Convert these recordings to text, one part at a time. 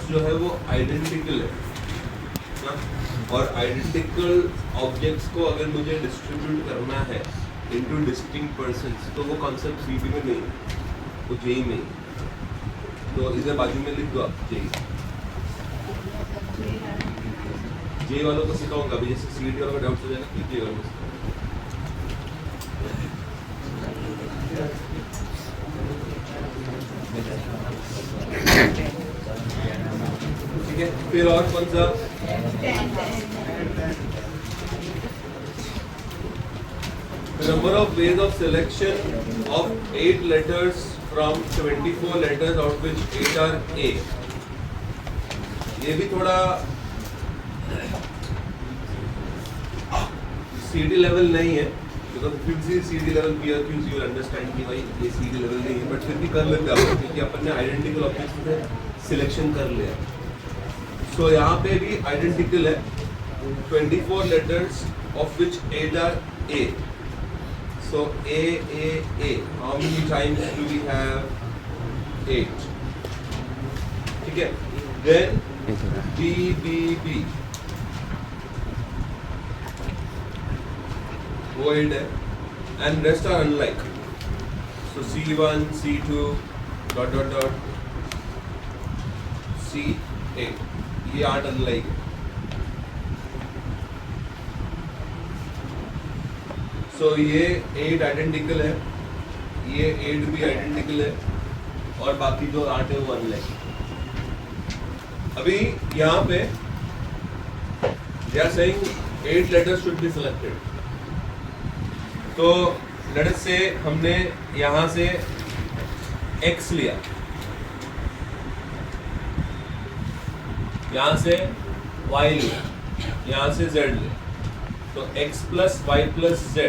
जो है वो आइडेंटिकल है ना, और आइडेंटिकल ऑब्जेक्ट्स को अगर मुझे डिस्ट्रीब्यूट करना है इनटू डिस्टिंक्ट पर्सन्स तो वो कॉन्सेप्ट सीडी में नहीं है, वो जेई में ही। तो इसे बाजू में लिख दो आप जेई। जे वालों को सिखाऊंगा अभी, जैसे सीडी वालों का डाउट हो जाएगा कि जे वालों को ठीक है। फिर और कौन सा? Number of ways of selection of 8 letters from 24 letters out which 8 are A। ये भी थोड़ा सीडी लेवल नहीं है, बिकॉज फिर से सीडी लेवल क्लियर क्यों यू अंडरस्टैंड कि भाई ये सीडी लेवल नहीं है, बट फिर भी कर लेते हैं क्योंकि अपन ने आइडेंटिकल ऑब्जेक्ट्स में सिलेक्शन कर लिया। सो यहाँ पे भी आइडेंटिकल है, 24 letters of which 8 are A। So A, how many times do we have 8? ठीक है। Then B, वो 8 है, and rest are unlike. So C1, C2, dot, C8, ये 8 unlike है। So ये 8 आइडेंटिकल है, ये 8 भी आइडेंटिकल है, और बाकी जो 8 है वो अनलाइक। अभी यहाँ पे they are saying 8 letters should be selected। तो लेटर से हमने यहाँ से x लिया, यहाँ से y लिया, यहाँ से z लिया, तो x plus y plus z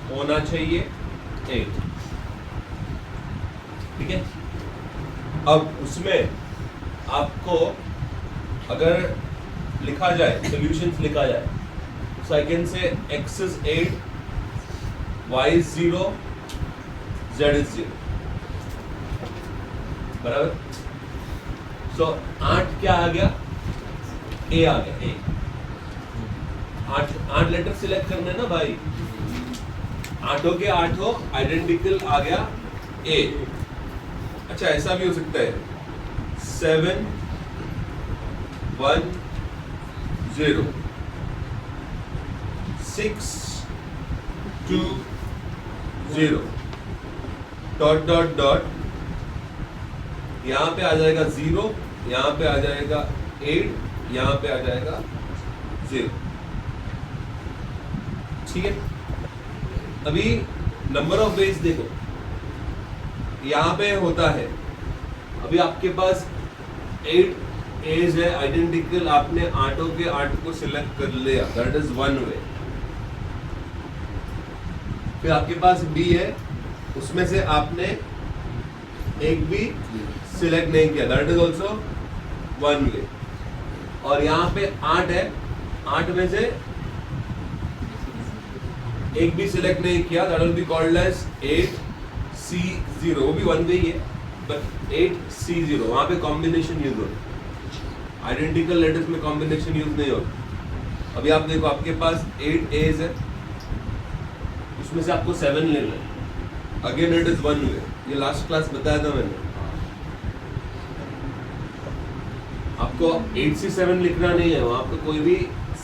होना चाहिए 8। ठीक है। अब उसमें आपको अगर लिखा जाए, सॉल्यूशंस लिखा जाए, so I can say x is 8, y is 0, z is 0, बराबर। so 8 क्या आ गया? a आ गया। a 8 लेटर सिलेक्ट करना है ना भाई, 8 के 8 आइडेंटिकल आ गया a। अच्छा ऐसा भी हो सकता है 7 1 0 6 2 0 डॉट, यहाँ पे आ जाएगा 0, यहाँ पे आ जाएगा 8, यहाँ पे आ जाएगा 0। ठीक है। अभी नंबर ऑफ वेज देखो, यहाँ पे होता है, अभी आपके पास 8 एज है आइडेंटिकल, आपने 8 के 8 को सिलेक्ट कर लिया, दैट इज वन वे। फिर आपके पास बी है, उसमें से आपने एक भी सिलेक्ट नहीं किया, that is also one way. और यहाँ पे 8 है, 8 में से एक भी सिलेक्ट नहीं किया, that will be called as 8C0, वो भी वन वे ही है, बट 8C0 वहाँ पे कॉम्बिनेशन यूज होता, आइडेंटिकल लेटर्स में कॉम्बिनेशन यूज नहीं होता। अभी आप देखो, आपके पास 8 एज है, उसमें से आपको 7 लेना है, again it is one way. ये लास्ट क्लास बताया था मैंने आपको, 8C7 लिखना नहीं है, वहाँ पे कोई भी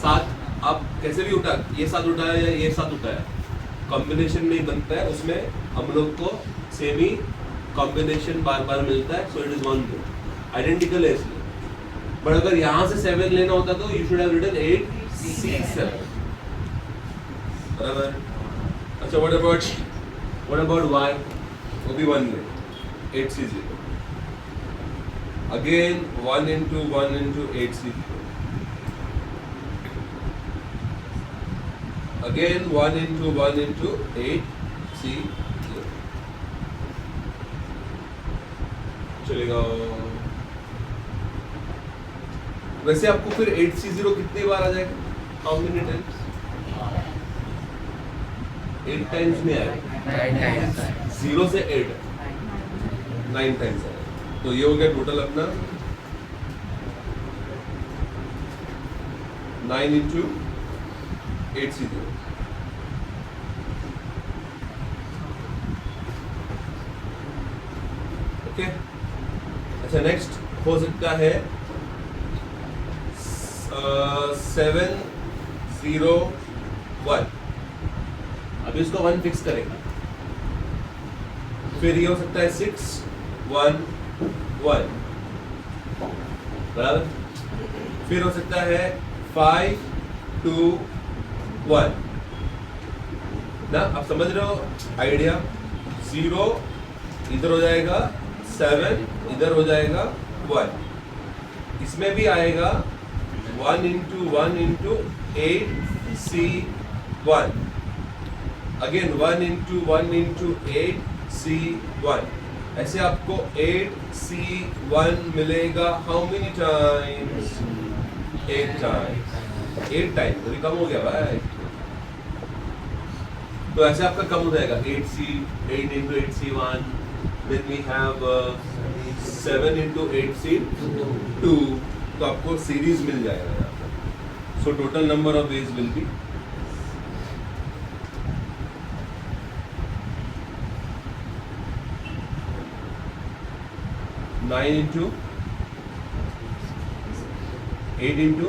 7 आप कैसे भी उठा, ये 7 उठाया या ये 7 उठाया, कॉम्बिनेशन नहीं बनता है, उसमें हम लोग को सेम ही कॉम्बिनेशन बार बार मिलता है, so it is one way, identical है इसलिए। बट अगर यहाँ से 7 लेना होता तो you should have written 8C7, बराबर। अच्छा व्हाट अबाउट y, वो भी one way, 8C0, again 1 into 8C0, again 1 into 8C0, चलेगा। वैसे आपको फिर 8C0 कितनी बार आ जाएगा, हाउ मेनी टाइम्स? 8 टाइम्स नहीं आएगा, 0 से 8 9 टाइम्स आएगा। तो ये हो गया टोटल अपना 9 into 8C0. ओके, अच्छा नेक्स्ट हो सकता है 701. अब इसको 1 फिक्स करेगा, फिर ये हो सकता है 611 बराबर, फिर हो सकता है 521 ना। आप समझ रहे हो आइडिया? 0 इधर हो जाएगा, 7 इधर हो जाएगा, 1 इसमें भी आएगा, 1 into 8C1 again 1 into 8C1, ऐसे आपको 8C1 मिलेगा। How many times? 8 times. 8 times तो कम हो गया भाई, तो ऐसे आपका कम हो जाएगा 8 into 8C1, then we have 7 into 8C2, तो आपको सीरीज मिल जाएगा यहाँ पर। So total number of ways will be 9 into 8 into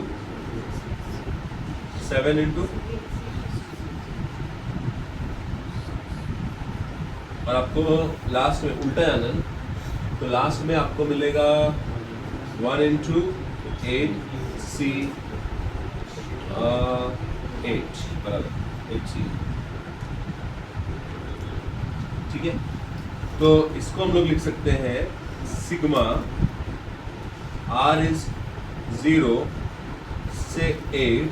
7 into, और आपको लास्ट में उल्टा जाना है, तो लास्ट में आपको मिलेगा 1 into 8C8 बराबर 8C। ठीक है, तो इसको हम लोग लिख सकते हैं सिग्मा R is 0 से 8,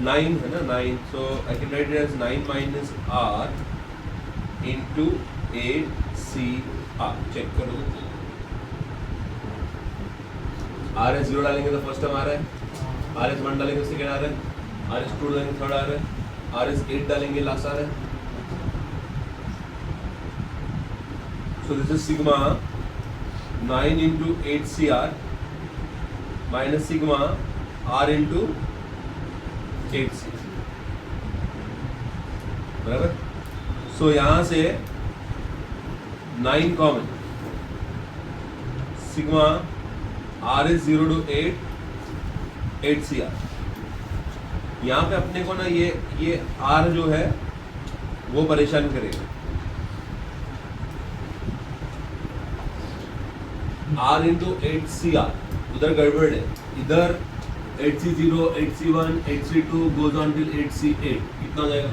9 है ना, 9, so I can write it as 9 minus R into 8CR। Check करो, R is 0 डालेंगे तो फर्स्ट टर्म आ रहा है, R is 1 डालेंगे सेकेंड आ रहा है, R is 2 डालेंगे थर्ड आ रहा है, R is 8 डालेंगे लास्ट आ रहा है। So this is sigma 9 into 8CR minus sigma R into 8C बराबर। सो यहाँ से 9 common, sigma R is 0 to 8CR। यहाँ पे अपने को ना ये R जो है वो परेशान करेगा। R into 8CR उधर गड़बड़ है, इधर 8C0, 8C1, 8C2 goes on till 8C8, कितना जाएगा?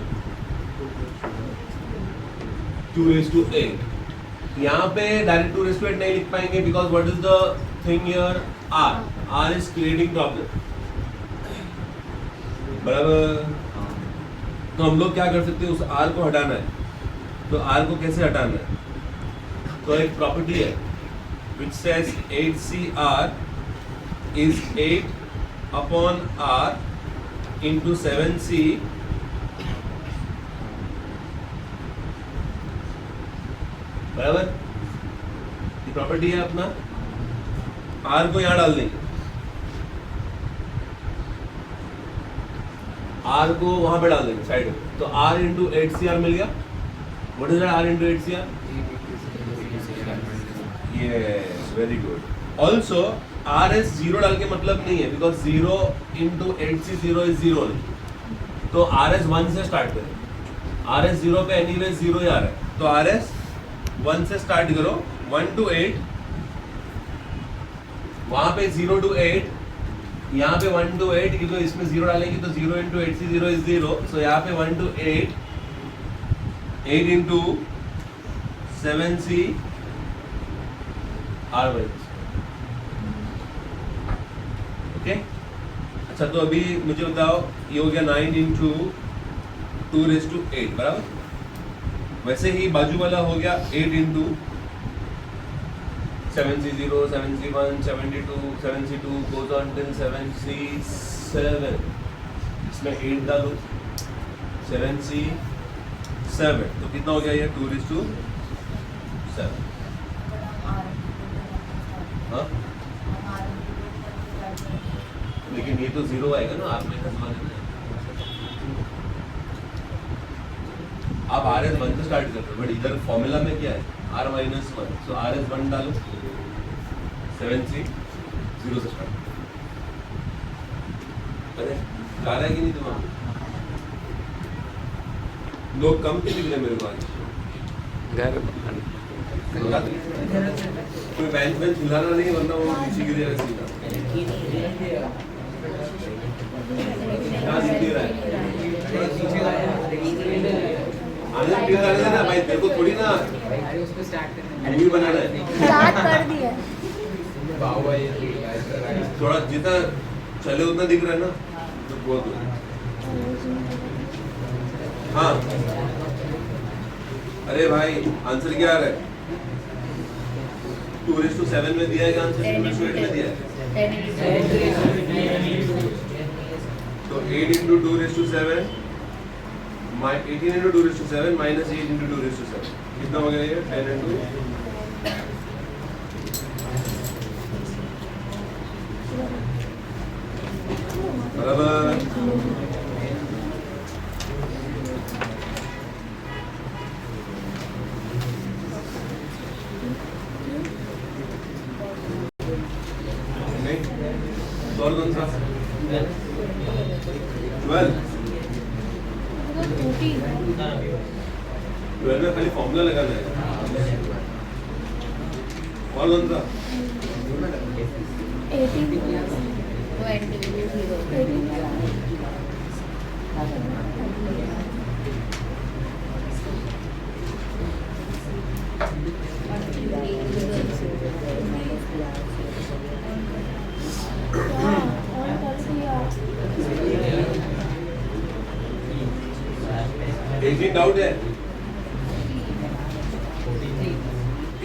2:8। यहाँ पे डायरेक्ट 2:8 नहीं लिख पाएंगे, because what is the thing here? R is creating problem बराबर। तो हम लोग क्या कर सकते हैं, उस R को हटाना है, तो R को कैसे हटाना है? तो एक प्रॉपर्टी है which says 8CR is 8 upon R into 7C बराबर। ये प्रॉपर्टी है अपना, R को यहाँ डाल देंगे, R को वहां पे डाल देंगे साइड में, तो R into 8CR मिल गया। What is that R into 8CR? Yes, very good. Also R is 0 डाल के मतलब नहीं है, because 0 into 8C0 is 0 नहीं, तो RS 1 से स्टार्ट करें। RS 0 पे anyway 0 ही आ रहा है, तो RS 1 से स्टार्ट करो, 1 to 8, वहां पे 0 to 8, यहाँ पे 1 to 8, क्योंकि इसमें 0 डालेंगे तो 0 into 8C0 is 0, so यहाँ पे 1 to 8, 8 into 7C R by okay. अच्छा, तो अभी मुझे बताओ, ये हो गया 9 into 2⁸ बराबर। वैसे ही बाजू वाला हो गया 8 into 7C0, 7C1, 72, 7C2 goes on till 7C7, इसमें 8 डालो, 7C7, तो कितना हो गया ये? 2:7। हाँ, लेकिन ये तो 0 आएगा ना R माइनस 1 है ना। आप RS1 से स्टार्ट करते हो बट इधर फॉर्मूला में क्या है R माइनस 1, सो RS1 डालो 7 3 0 से स्टार्ट। अरे आ रहा है कि नहीं तुम्हारा? लोग कम के दिख रहे मेरे को आज घर कोई बेंच हिलाना नहीं वरना वो नीचे गिरेगा सीधा। दिख रहा है आनंद क्लियर आने देना भाई, तेरे को थोड़ी ना मूवी बनाना है। स्टार्ट कर दिया। थोड़ा जितना चले उतना दिख रहा है ना तो बहुत हो। हाँ अरे भाई आंसर क्या आ रहा है? 2:7 में दिया है कि आंसर 2:8 में दिया है? तो 8 into 2:7 18 into 2:7 minus 8 into 2:7 कितना हो गया ये? 10 into बराबर। और कौन सा? 12 में खाली फॉर्मूला लगाना है। और कौन सा? 18 डाउट है?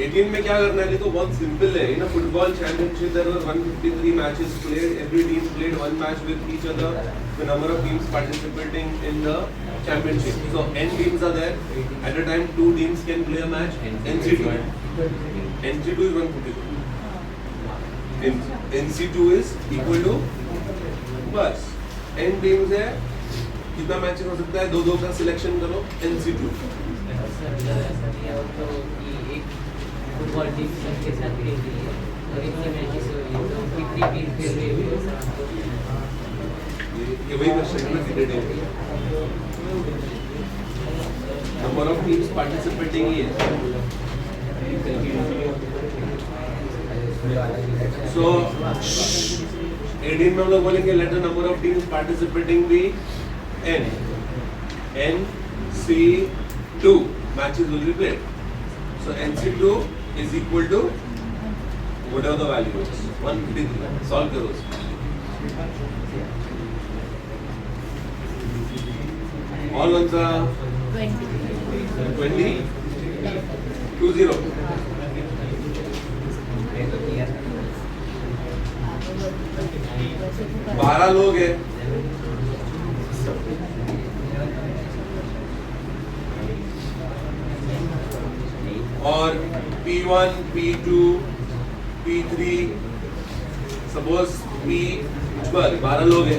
18 में क्या करना है? देखो बहुत सिंपल है। In a football championship there were 153 matches played, every team played one match with each other, the number of teams participating in the championship, so n teams are there at a time, 2 teams can play a match, NC2 is 152, NC2 is equal to बस n teams है, कितना matches हो सकता है? 2-2 का selection करो, NC2 football team के साथ खेल रही है और इतने मैचेस हो रही है तो कितनी टीम खेल रही है? ये वही क्वेश्चन है ना क्रिकेट में, नंबर ऑफ टीम्स पार्टिसिपेटिंग ही है। सो 18 में हम लोग बोलेंगे let the number of teams participating be n, NC2 matches will be played, so NC2 is equal to whatever the value is 153. Solve करो उसको। और कौन सा? 20 20 12 लोग हैं और P1, P2, P3, suppose P12 12 लोग हैं,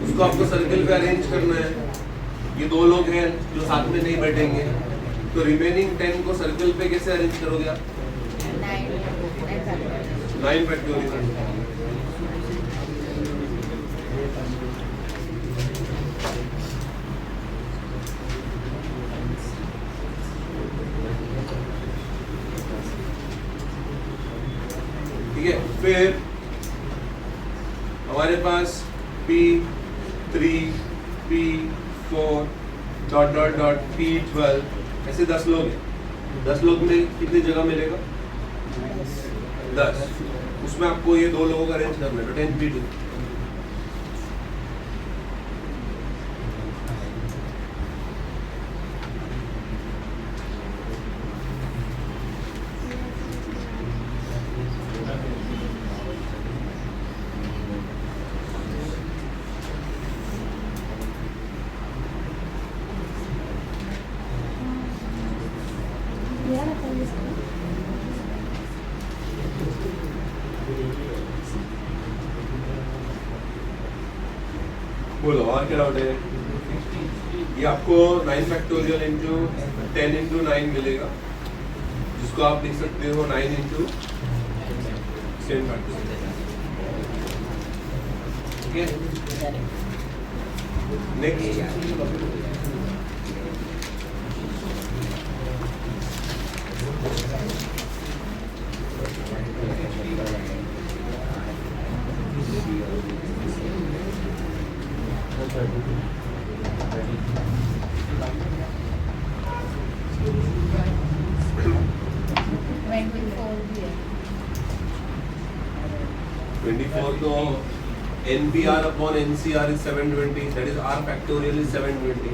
उसको आपको सर्कल पे अरेंज करना है। ये 2 लोग हैं जो साथ में नहीं बैठेंगे, तो रिमेनिंग 10 को सर्कल पे कैसे अरेंज करोगे आप? 9 फैक्टोरियल। ठीक है, फिर हमारे पास P3, P4 dot dot dot P12 ऐसे 10 लोग हैं। 10 लोग में कितनी जगह मिलेगा? 10। उसमें आपको ये 2 लोगों का अरेंज करना है, तो 10 P2। बोलो और क्या डाउट है? ये आपको 9 फैक्टोरियल इंटू 10 इंटू 9 मिलेगा, जिसको आप लिख सकते हो 9 इंटू 10 फैक्टोरियल। ठीक है, नेक्स्ट 24 तो NBR upon NCR is 720, that is R factorial is 720.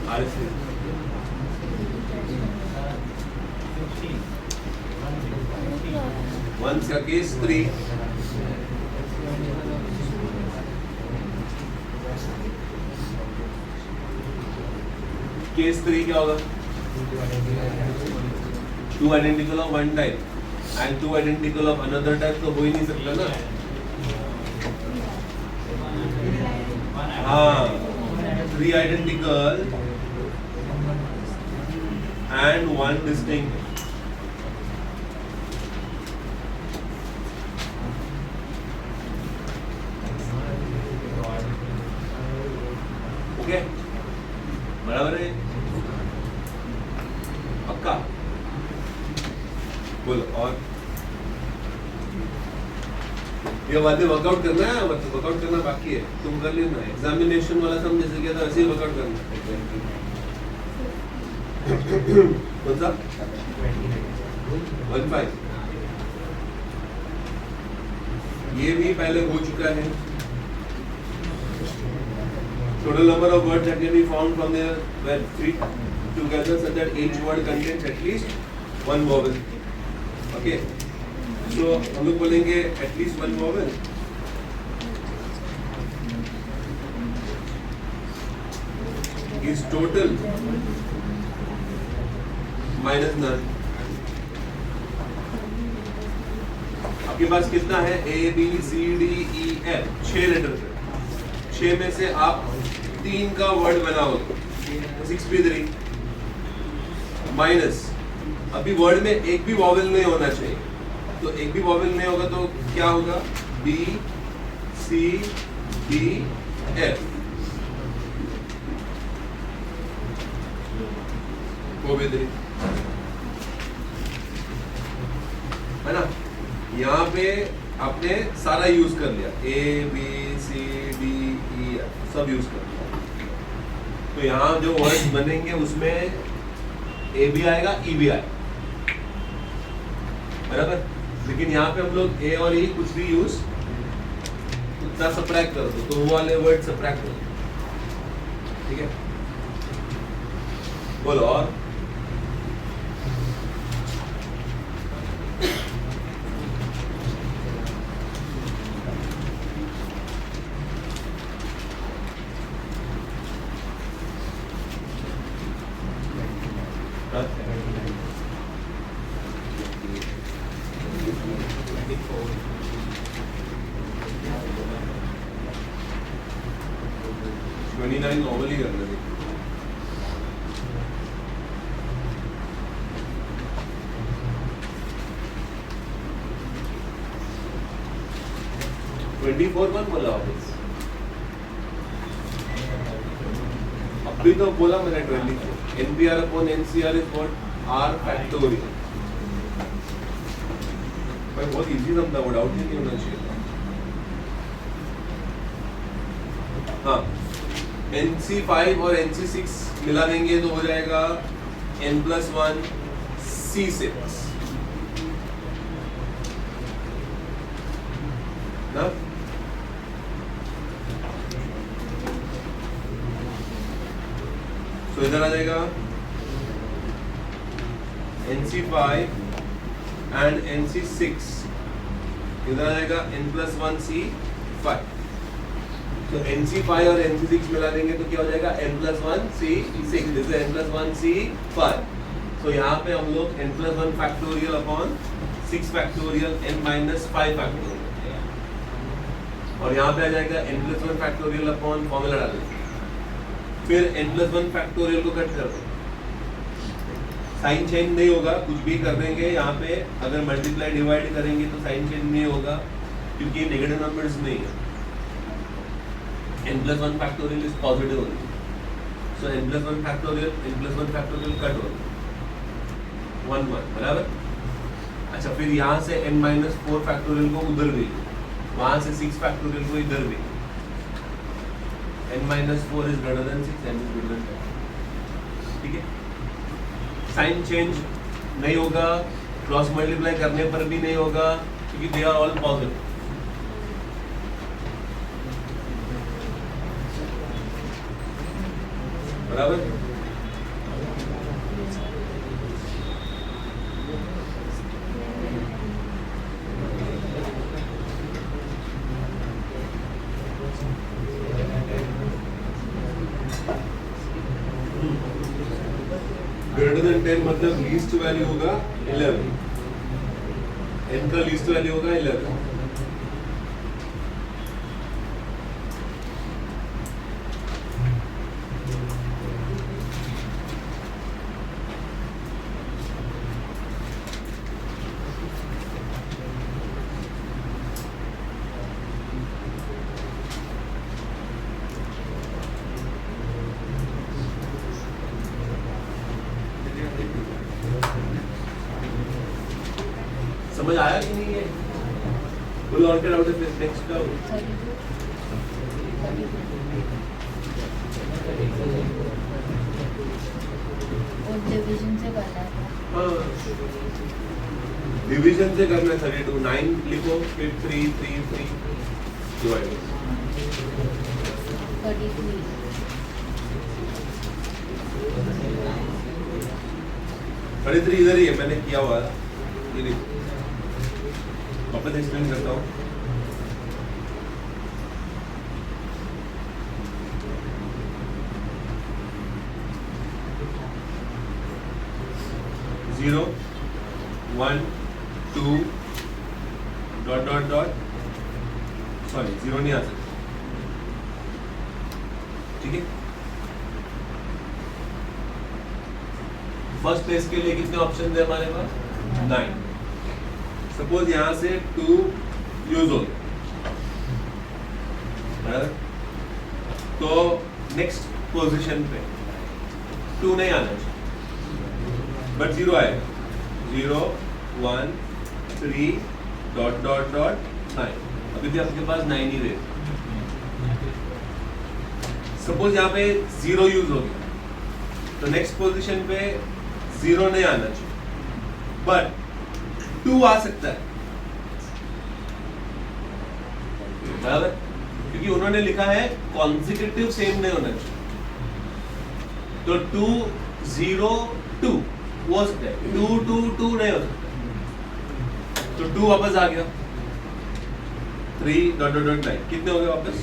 R is 1 का case 3, case 3 क्या होगा? 2 identical of one type and 2 identical of another type तो हो ही नहीं सकता ना। हाँ, 3 identical and 1 distinct। ओके, बराबर है, पक्का? बोलो और ये बातें वर्कआउट करना है, मतलब वर्कआउट करना बाकी है, तुम कर लेना। एग्जामिनेशन वाला सब जैसे किया था वैसे ही वर्कआउट करना। कौन सा? 15 ये भी पहले हो चुका है। Total number of words that can be found from there were 3 together such that each word contains at least 1 vowel. Okay, so हम लोग बोलेंगे at least 1 vowel. Is total minus none. आपके पास कितना है? A, B, C, D, E, F, 6 letter है। 6 में से आप 3 का वर्ड बनाओगे तो 6 पे 3 माइनस, अभी वर्ड में एक भी वॉवेल नहीं होना चाहिए, तो एक भी वॉवेल नहीं होगा तो क्या होगा? B, C, D, F वो भी 3 है ना। यहाँ पे आपने सारा यूज कर लिया, A, B, C, D, E, सब यूज कर लिया, तो यहाँ जो वर्ड्स बनेंगे उसमें A भी आएगा, E भी आएगा, बराबर। लेकिन यहाँ पे हम लोग A और E कुछ भी यूज उतना सब्ट्रैक्ट कर दो, तो वो वाले वर्ड सब्ट्रैक्ट कर दो। ठीक है, बोलो और 29 नॉर्मली करना है। बोला वापस, अभी तो बोला मैंने 24। NBR upon NCR is what? R factorial। भाई बहुत इजी समझा, वो डाउट नहीं होना चाहिए। हाँ, NC5 और NC6 मिला देंगे तो हो जाएगा N+1 C6 ना। तो इधर आ जाएगा NC5 एंड NC6, इधर आ जाएगा N+1 C5। तो NC5 और NC6 मिला देंगे तो क्या हो जाएगा? N+1 C6, जैसे N+1 C5। तो यहाँ पे हम लोग N+1 factorial upon 6 factorial N-5 factorial और यहाँ पे आ जाएगा n+1 फैक्टोरियल अपॉन फॉर्मूला डाल दो, फिर n+1 फैक्टोरियल को कट कर दो, साइन चेंज नहीं होगा, कुछ भी कर देंगे यहाँ पे, अगर मल्टीप्लाई डिवाइड करेंगे तो साइन चेंज नहीं होगा क्योंकि ये नेगेटिव नंबर्स नहीं है। n+1 factorial is positive only, so n+1 factorial cut होगा 1 1 बराबर। अच्छा, फिर यहाँ से n-4 फैक्टोरियल को उधर भी, वहाँ से 6 फैक्टोरियल को इधर भी, n-4 is greater than 6, n is greater than 10, ठीक है। साइन चेंज नहीं होगा, क्रॉस मल्टीप्लाई करने पर भी नहीं होगा क्योंकि दे आर ऑल पॉजिटिव। बराबर। ग्रेटर देन 10 मतलब लीस्ट वैल्यू होगा 11, n का लीस्ट वैल्यू होगा 11। समझ आया कि नहीं है? We'll work it out in this next term. और डिवीजन से करना है। हाँ, डिवीजन से करना है 32, 9 लिखो, फिर 3 3 3 डिवाइड 33 33 इधर ही है, मैंने किया हुआ है, ये देखो वापस एक्सप्लेन करता हूँ। Zero 1 2 dot dot dot, sorry 0 नहीं आ सकता, ठीक है। फर्स्ट प्लेस के लिए कितने ऑप्शन है हमारे पास? 9। सपोज यहां से 2 यूज हो गया, तो नेक्स्ट पोजीशन पे 2 नहीं आना चाहिए, बट 0 आएगा। 0 1 3 डॉट डॉट डॉट 9, अभी भी आपके पास 9 ही रहे। सपोज यहाँ पे 0 यूज हो गया, तो नेक्स्ट पोजीशन पे 0 नहीं आना चाहिए, बट 2 आ सकता है, बराबर, क्योंकि उन्होंने लिखा है कॉन्सिक्यूटिव सेम नहीं होना चाहिए, तो 2 0 2 हो सकता है, 2 2 2 नहीं हो सकता, तो 2 वापस आ गया। 3 डॉट डॉट डॉट 9 कितने हो गए वापस?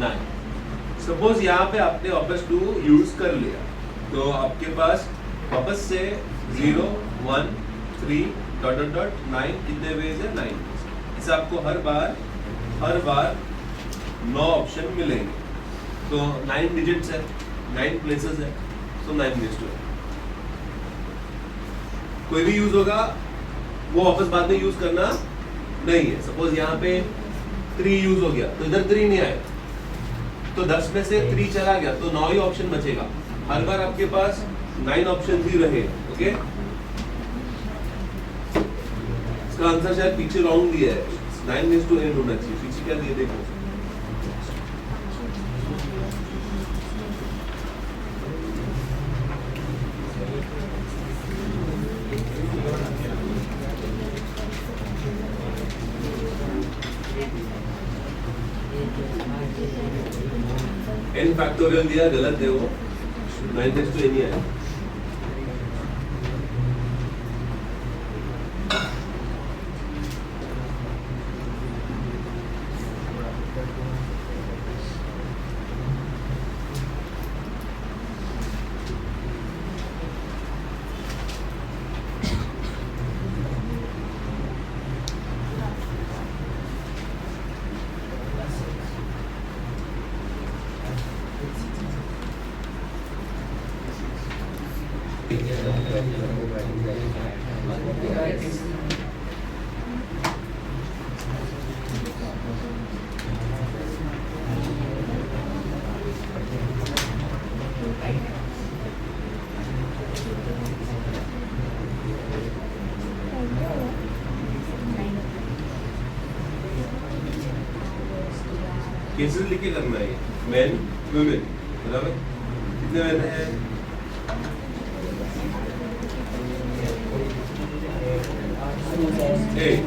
9। सपोज यहाँ पे आपने वापस 2 यूज कर लिया, तो आपके पास वापस से 0 1 3 डॉट डॉट डॉट 9 कितने वेज है? 9। इसे आपको हर बार 9 ऑप्शन मिलेंगे, तो 9 डिजिट्स है, 9 प्लेसेस है, तो 9 वेज टू है। कोई भी यूज होगा वो वापस बाद में यूज करना नहीं है। सपोज यहाँ पे 3 यूज हो गया, तो इधर 3 नहीं आएगा, तो 10 में से 3 चला गया, तो 9 ही ऑप्शन बचेगा। हर बार आपके पास 9 ऑप्शन ही रहेगा, ओके। इसका आंसर शायद पीछे रॉन्ग दिया है, 9 वेज टू n होना चाहिए, पीछे क्या दिया देखो। n फैक्टोरियल दिया, गलत है वो, 9 वेज टू n ही है। केसेस लिख के करना है मैन वुमेन बराबर कितने मैन है eight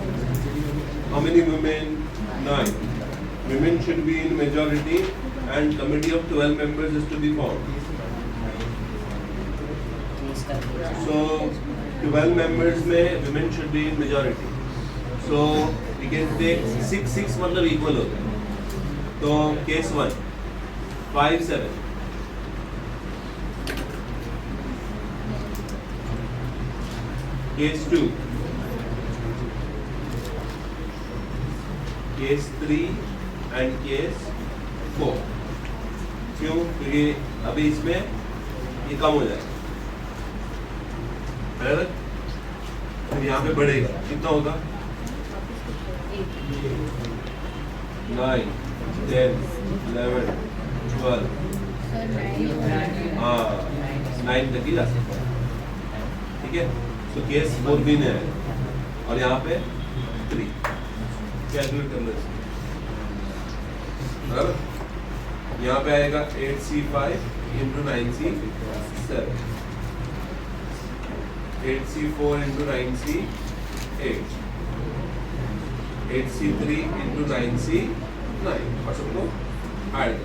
how many women 9 women should be in majority and committee of 12 members is to be formed so 12 members में women should be in majority so we can take 6 मतलब equal होता है तो case 1 5-7 case 2 case 3 and case 4 क्यों क्योंकि अभी इसमें ये कम हो जाएगा बराबर फिर यहाँ पे बढ़ेगा कितना होगा 9 10 11 12 हाँ 9 तक ही जा सकता है ठीक है तो केस 4 भी है और यहाँ पे 3 कैलकुलेट कर लो बराबर यहाँ पे आएगा 8C5 into 9C7 8C4 into 9C8 8C3 into 9C9 और सबको ऐड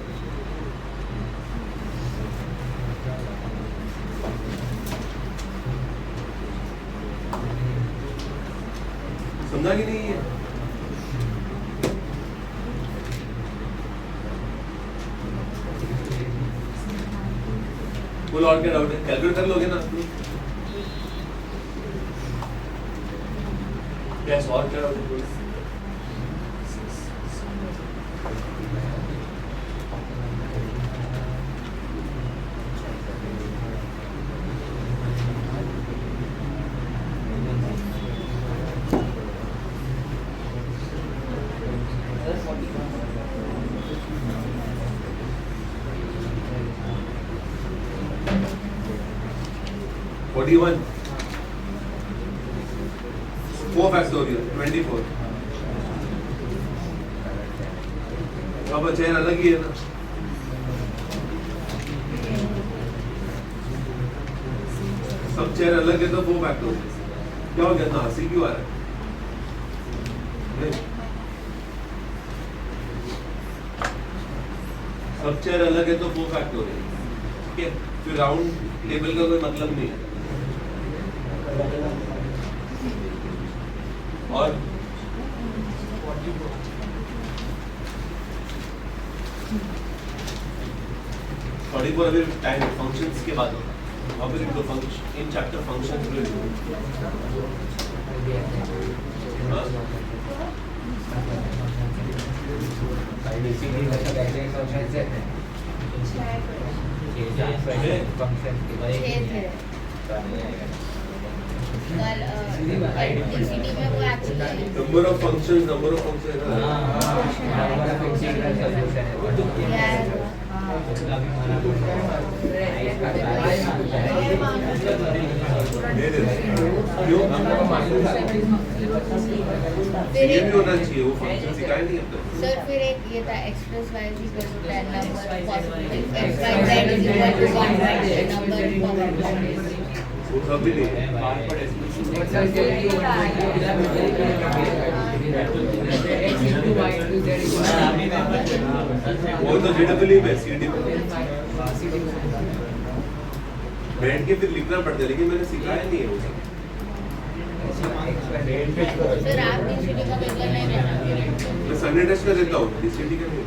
समझा कि नहीं है कोई और क्या डाउट है कैलकुलेट कर लोगे ना क्या और क्या डाउट है 41 4 factorial 24 अब चेयर अलग ही है ना सब चेयर अलग है तो 4 फैक्टोरियल क्या हो गया ना हंसी क्यों आ रहा है सब चेयर अलग है तो 4 फैक्टोरियल ठीक है फिर राउंड टेबल का कोई मतलब नहीं है और थोड़ी बहुत अभी टाइम फंक्शंस के बाद होगा वहाँ पर function in chapter functions number of functions ये भी होना चाहिए वो फंक्शन सिखाया नहीं अब तक सर फिर एक ये था express y is equal to 10 number possibility x y z is equal to number possibility वो सब भी नहीं है वो तो जेडब्ल्यू में सीडी में बैठ के फिर लिखना पड़ता है लेकिन मैंने सिखाया नहीं है वो सर आप डीसीडी का पेपर नहीं देना मैं संडे टेस्ट का देता हूँ डीसीडी का नहीं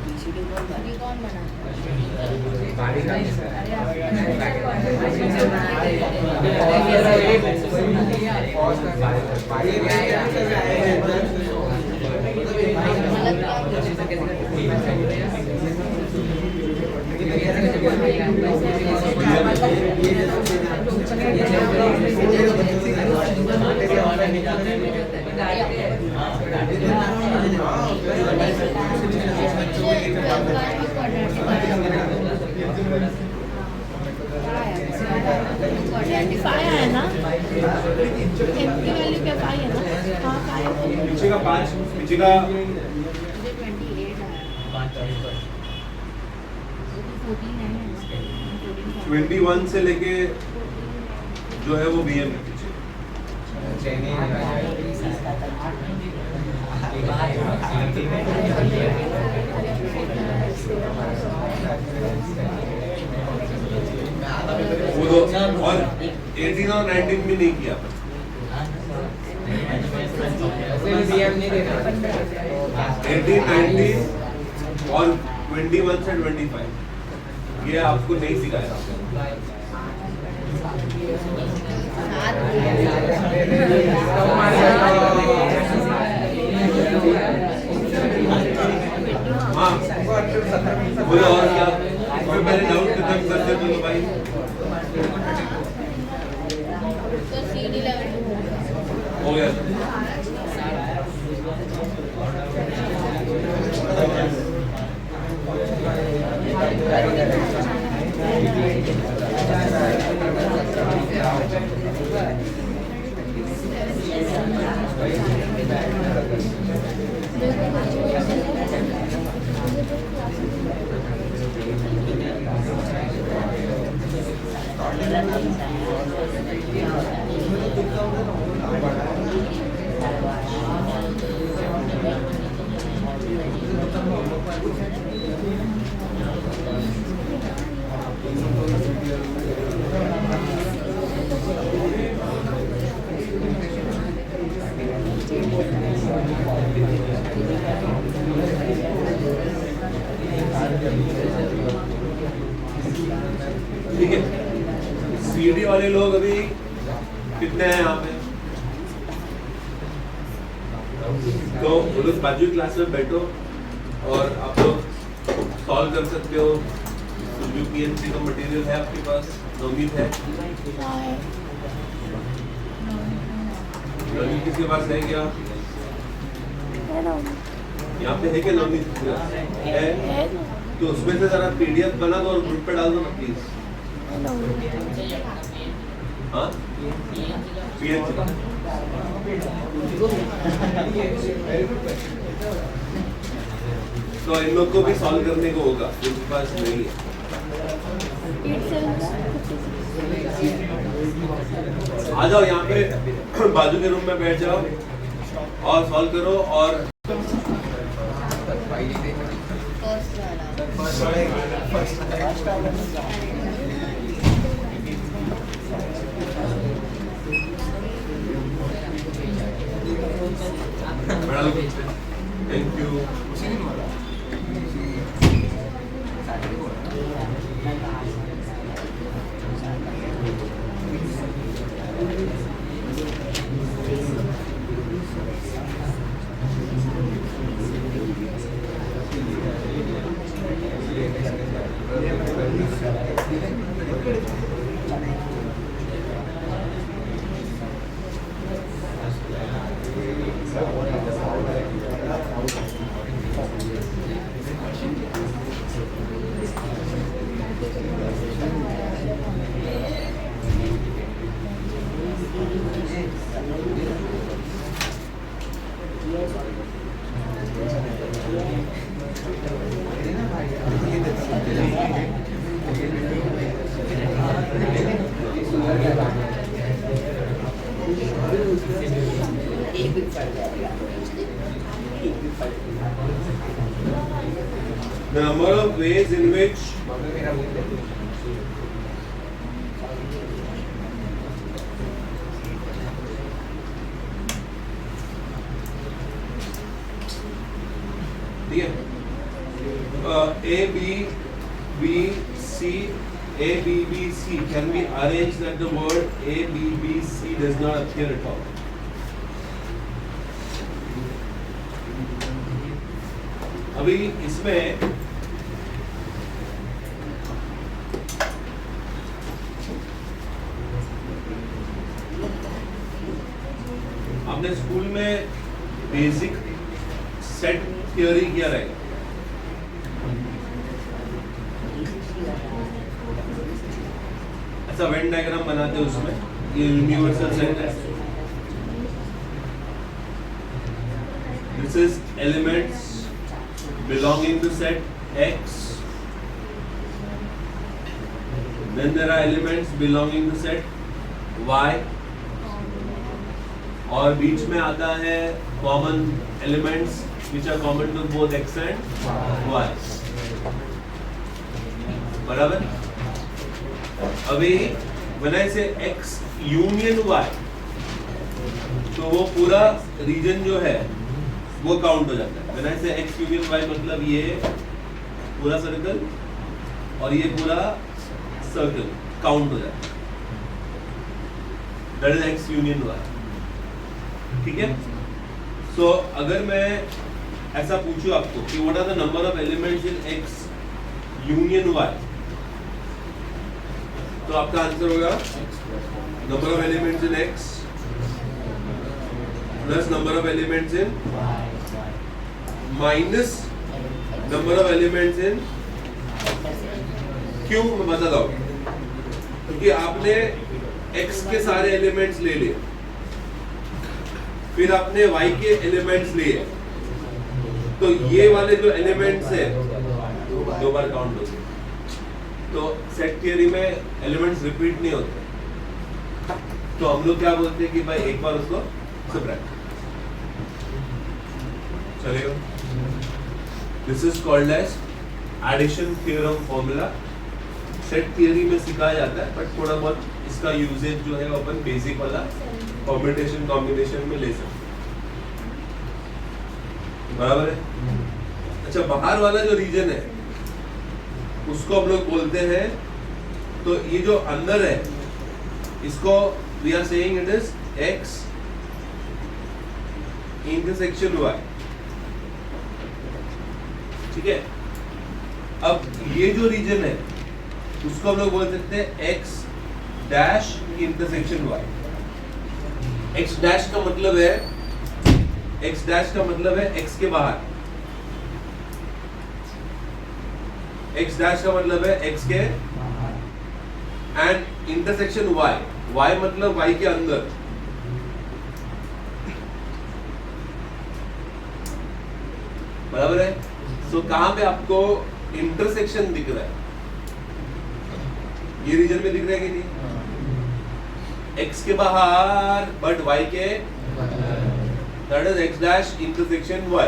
डीसीडी कौन बनाता है फाइव है ना एमपी वैल्यू क्या फाइव है ना हाँ फाइव पीछे का 5 पीछे का 21 से लेके जो है वो BM है पीछे। वो दो और 18 और 19 में नहीं किया अपन। 18, 19 और 21 से 25 ये आपको नहीं सिखाया। हाँ बोलो और क्या कोई पहले डाउट खत्म करते तो भाई तो CD लेवल हो गया। ठीक है CD वाले लोग अभी कितने हैं यहाँ पे? तो वो लोग बाजू क्लास में बैठो और आप लोग सॉल्व कर सकते हो। UPSC का मटेरियल है आपके पास, नवनीत है, नवनीत किसके पास है क्या? यहाँ पे है क्या नवनीत? है तो उसमें से जरा PDF बना दो और ग्रुप पे डाल दो ना प्लीज। हाँ PH तो इन लोग को भी सॉल्व करने को होगा जिनके पास नहीं है। आ जाओ यहाँ पे बाजू के रूम में बैठ जाओ और सॉल्व करो। और thank you. The number of ways in which A, B, B, C, A, B, B, C can be arranged that the word A, B, B, C does not appear at all. अभी इसमें अपने school में basic set theory क्या रहेगा? ऐसा Venn diagram बनाते हैं, उसमें ये यूनिवर्सल सेट है. This is elements belonging to set X. Then there are elements belonging to set Y. और बीच में आता है common elements which are common to both X and Y. बराबर? अभी when I say X union Y, तो वो पूरा reason जो है वो काउंट हो जाता है. When I say X union Y मतलब ये पूरा सर्कल और ये पूरा सर्कल काउंट हो जाता है. That is X union Y. ठीक है? So अगर मैं ऐसा पूछूं आपको कि what are the number of elements in X union Y, तो आपका आंसर होगा number of elements in X plus number of elements in minus number of elements in क्यों मैं बताता हूँ. क्योंकि आपने X के सारे एलिमेंट्स ले लिए, फिर आपने Y के एलिमेंट्स लिए, तो ये वाले जो एलिमेंट्स है दो बार काउंट होते हैं. तो सेट थियरी में एलिमेंट्स रिपीट नहीं होते, तो हम लोग क्या बोलते हैं कि भाई एक बार उसको सबट्रैक्ट चलेगा. This is called as addition theorem formula. Set theory में सिखाया जाता है, बट थोड़ा बहुत इसका यूजेज जो है अपन बेसिक वाला कॉम्बिनेशन में ले सकते हैं. बराबर है. अच्छा, बाहर वाला जो रीजन है उसको हम लोग बोलते हैं, तो ये जो अंदर है इसको we are saying it is X intersection Y. ठीक है. अब ये जो रीजन है उसको हम लोग बोल सकते हैं X dash intersection Y. X dash का मतलब है X के बाहर. X डैश का मतलब है X के एंड इंटरसेक्शन Y. Y मतलब Y के अंदर. बराबर है. तो कहां पे आपको इंटरसेक्शन दिख रहा है? ये रीजन में दिख रहा है कि नहीं? X के बाहर बट Y के, that is X dash intersection Y.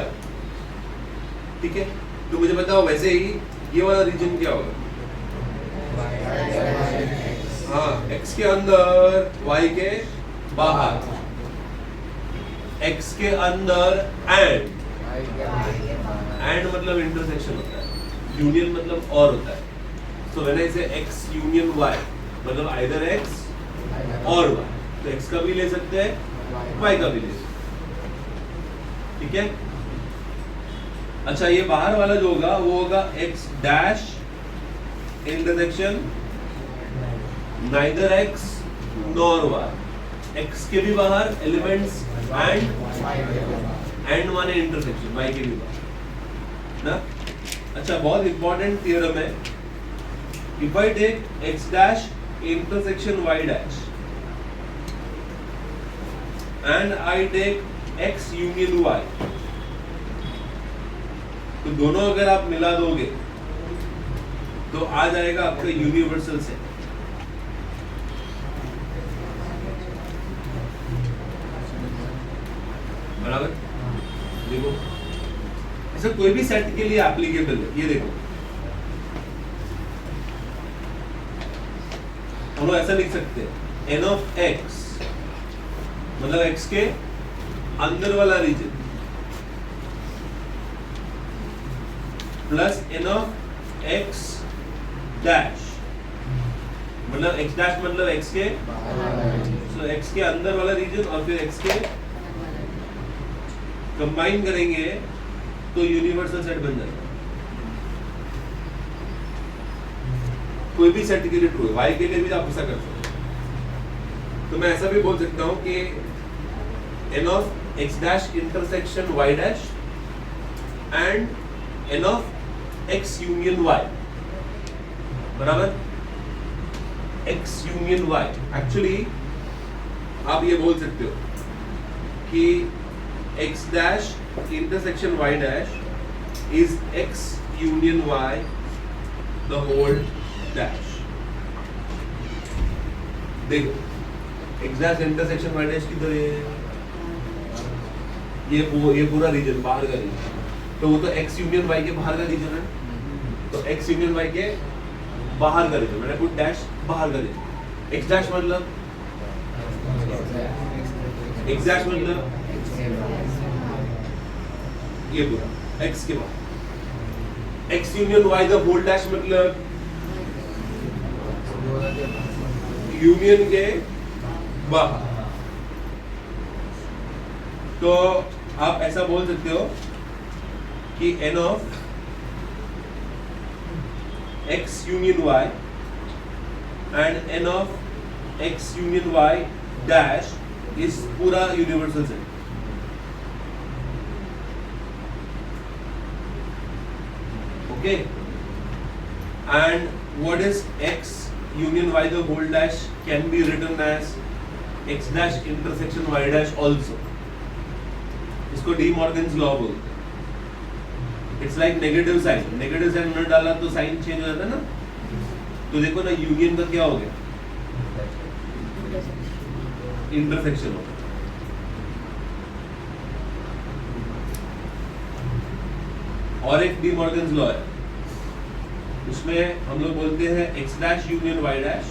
ठीक है. तो मुझे बताओ वैसे ही ये वाला रीजन क्या होगा? हाँ, X के अंदर Y के बाहर. X के अंदर एंड मतलब इंटरसेक्शन होता है, यूनियन मतलब और होता है. सो व्हेन आई से X यूनियन Y मतलब आइदर X और Y. तो X का भी ले सकते हैं, Y का भी ले सकते हैं. ठीक है. अच्छा, ये बाहर वाला जो होगा वो होगा X dash intersection neither X nor Y. X के भी बाहर elements and one intersection Y के भी बाहर ना. अच्छा, बहुत इंपॉर्टेंट थ्योरम है. If I take X dash intersection Y dash and I take X union Y, तो दोनों अगर आप मिला दोगे तो आ जाएगा आपका यूनिवर्सल सेट. बराबर. देखो, ऐसा कोई भी सेट के लिए एप्लीकेबल है. ये देखो, हम लोग ऐसा लिख सकते हैं n of x मतलब x के अंदर वाला region plus n of x dash मतलब x डैश मतलब x के, so x के अंदर वाला रीजन और फिर x के कंबाइन करेंगे तो यूनिवर्सल सेट बन जाता है. कोई भी सेट के लिए ट्रू है. Y के लिए भी आप ऐसा कर सकते हो. तो मैं ऐसा भी बोल सकता हूँ कि n of x dash intersection y dash and n of x union y बराबर x union y. एक्चुअली आप ये बोल सकते हो कि x dash intersection y dash is x union y the whole dash. देखो x dash intersection y dash किधर है? ये पूरा रीजन बाहर का रीजन, तो वो तो x union y के बाहर का रीजन है, तो x union y के बाहर का रीजन, मैंने पुट डैश बाहर का रीजन. x dash मतलब x dash मतलब ये पूरा x के बाद, x union y the whole dash मतलब यूनियन के बाहर. तो आप ऐसा बोल सकते हो कि n of x union y and n of x union y dash is पूरा universal set. Okay, and what is x union y the whole dash can be written as x dash intersection y dash also. इसको De Morgan's law बोलते हैं. It's like negative sign, negative sign न डाला तो sign change हो जाता है ना. तो देखो ना यूनियन का क्या हो गया, इंटरसेक्शन हो गया. और एक डी मॉर्गन्स लॉ है, उसमें हम लोग बोलते हैं x dash union y dash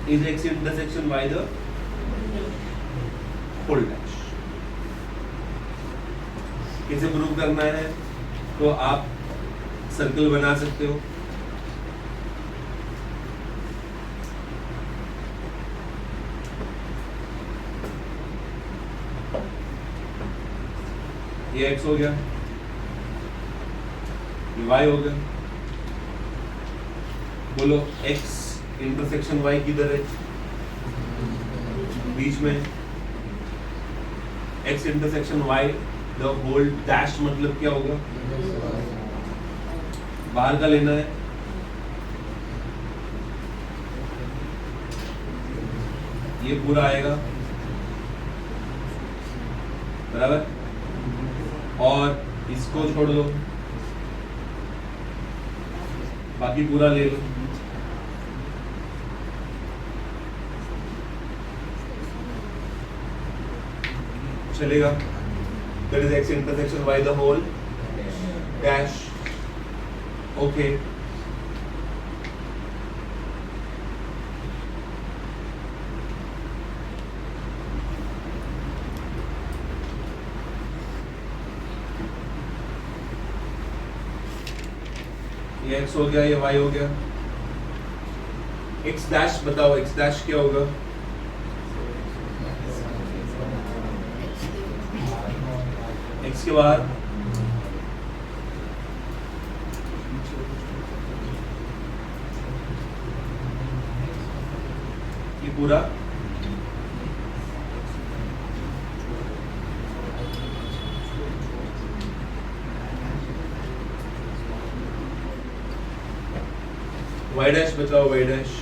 is x intersection y the whole dash. कैसे प्रूव करना है, तो आप सर्कल बना सकते हो. ये x हो गया, ये y हो गया. बोलो x इंटरसेक्शन y किधर है? बीच में. x intersection y the whole dash मतलब क्या होगा? बाहर का लेना है. ये पूरा आएगा बराबर, और इसको छोड़ दो, बाकी पूरा ले लो. चलेगा. That is x intersection y the whole dash. Okay. ये x हो गया, ये y हो गया. x dash बताओ, x dash क्या होगा? x के बाद ये पूरा y dash बताओ, y dash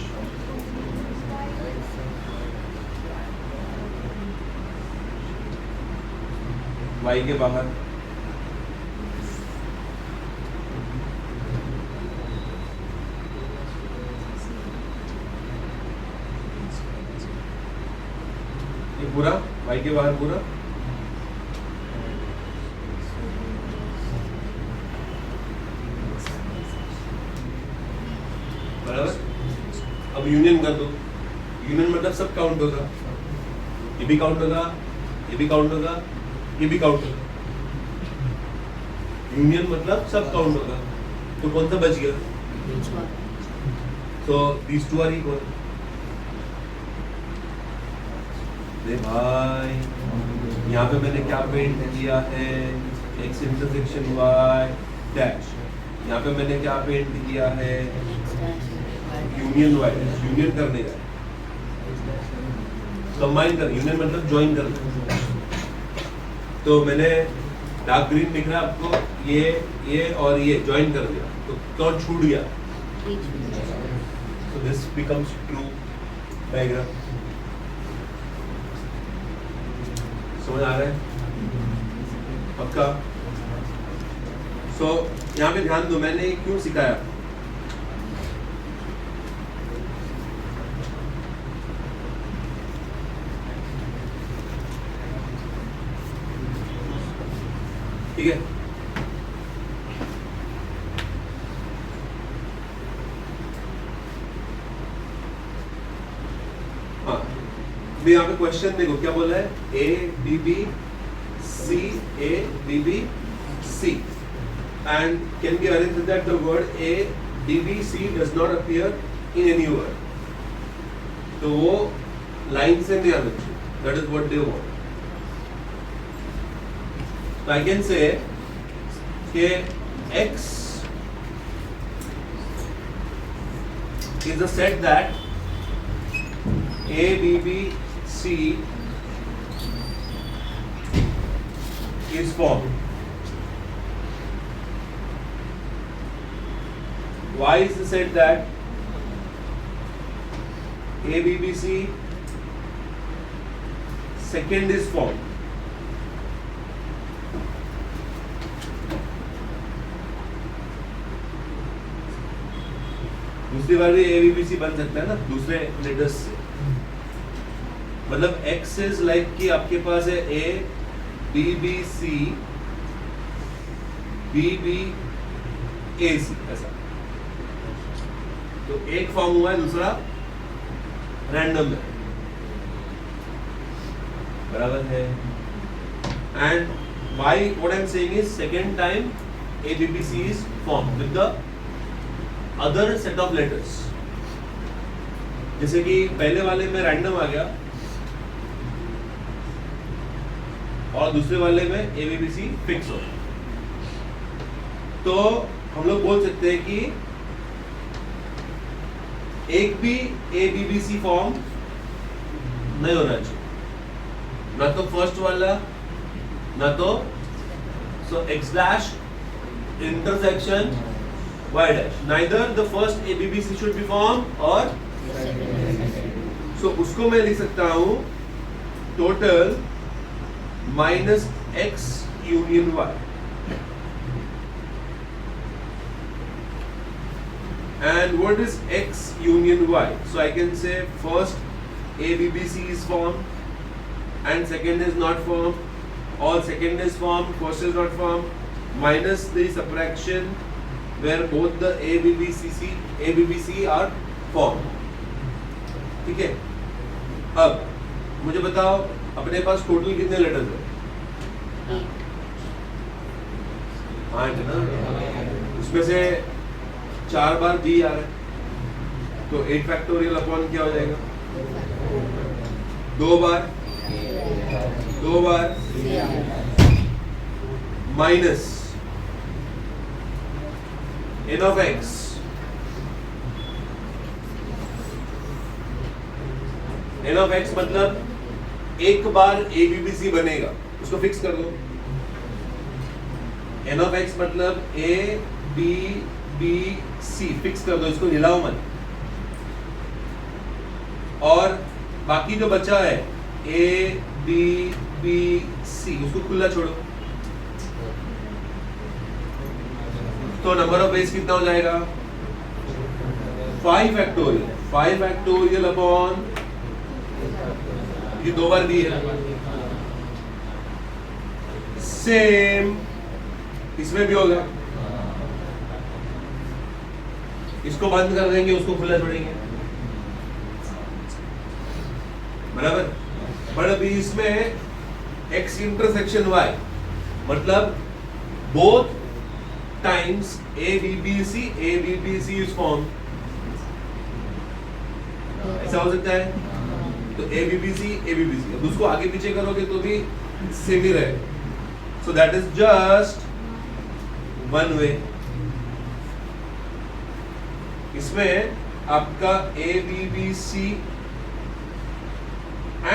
y के बाहर. ये पूरा y के बाहर पूरा. बराबर. अब यूनियन कर दो. यूनियन मतलब सब काउंट होगा, ये भी काउंट होगा, ये भी काउंट होगा, ये भी काउंट होगा. यूनियन मतलब सब काउंट होगा, तो कौन सा बच गया? तो these two are equal. भाई यहाँ पे मैंने क्या पेंट किया है? x intersection y dash. यहाँ पे मैंने क्या पेंट किया है? Union y dash. यूनियन करने का, कंबाइन कर. यूनियन मतलब ज्वाइन करना. तो मैंने डार्क ग्रीन दिख रहा है आपको, ये और ये ज्वाइन कर दिया तो कौन छूट गया? So this becomes true diagram. समझ आ रहा है? पक्का? So यहाँ पे ध्यान दो, मैंने क्यों सिखाया? ठीक है? हाँ, भी यहाँ पे क्वेश्चन देखो क्या बोला है, A B B C A B B C and can be arranged that the word A B B C does not appear in any word. तो वो लाइन से नहीं आना चाहिए. That is what they want. So I can say कि X is a set that A B B C is formed. Y is the set that A B B C second is formed. दूसरी बार भी A B B C बन सकता है ना दूसरे letters से. मतलब X इज लाइक कि आपके पास है A B B C B B A C ऐसा. तो एक फॉर्म हुआ है, दूसरा रैंडम है. बराबर है. And why what I'm saying is second time A B B C is formed with the other set of letters. जैसे कि पहले वाले में रैंडम आ गया और दूसरे वाले में A B B C fix हो. तो हम लोग बोल सकते हैं कि एक भी A B B C form नहीं होना चाहिए, ना तो फर्स्ट वाला ना तो. सो X dash intersection Y dash, neither the first A B B C should be formed or so उसको मैं लिख सकता हूँ total minus X union Y. And what is X union Y? So I can say first A B B C is formed and second is not formed, or second is formed, first is not formed, minus the subtraction where both the A B B C are formed. ठीक है? अब मुझे बताओ अपने पास total कितने letters हैं? 8 ना. उसमें से 4 बार B आ रहा है तो 8 फैक्टोरियल अपॉन क्या हो जाएगा? 2 बार minus n of x n of x मतलब एक बार A B B C बनेगा, उसको फिक्स कर दो. n of x मतलब A B B C fix कर दो, इसको हिलाओ मत. और बाकी जो बचा है A B B C उसको खुला छोड़ो. तो नंबर ऑफ बेस कितना हो जाएगा? 5 फैक्टोरियल. 5 फैक्टोरियल अपॉन ये 2 बार भी है. सेम इसमें भी होगा. इसको बंद कर देंगे, उसको खुला छोड़ेंगे. बराबर. पर अभी इसमें X इंटरसेक्शन Y मतलब both times A B B C is formed. ऐसा हो सकता है. तो A B B C अब उसको आगे पीछे करोगे तो भी सेम ही रहे. So that is just one way. इसमें आपका A B B C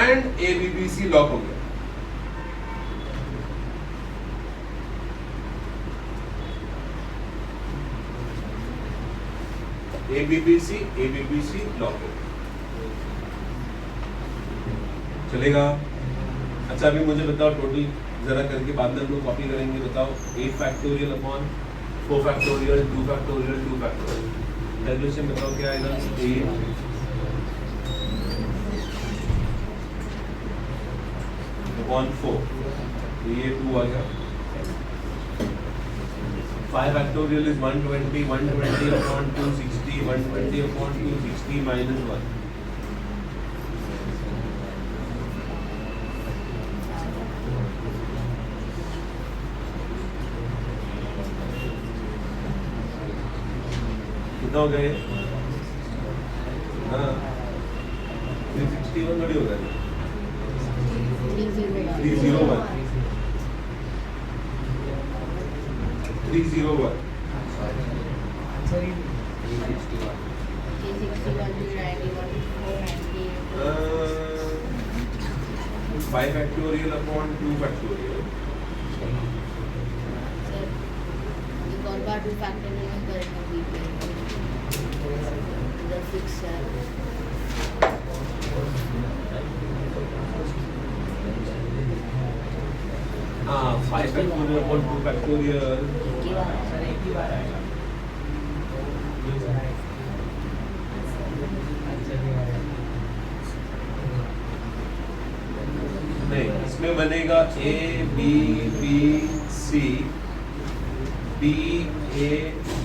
and A B B C lock हो गया. ABC लॉक हो चलेगा। अच्छा अभी मुझे बताओ टोटल जरा करके बाद में हम लोग कॉपी करेंगे। बताओ 8 factorial upon 4 factorial 2 factorial 2 factorial calculation बताओ क्या आएगा। 8 अपॉन 4 ये 2 आ गया। 5 factorial is 120 upon 260 120 upon 260 minus 1 कितना हो गया ये? हाँ 361 थोड़ी होगा 301 301 5 factorial upon 2 factorial एक और बार 2 फैक्टोरियल में करेंगे बीच में इधर फिक्स है। हाँ 5 factorial upon 2 factorial नहीं इसमें बनेगा A B B C B A B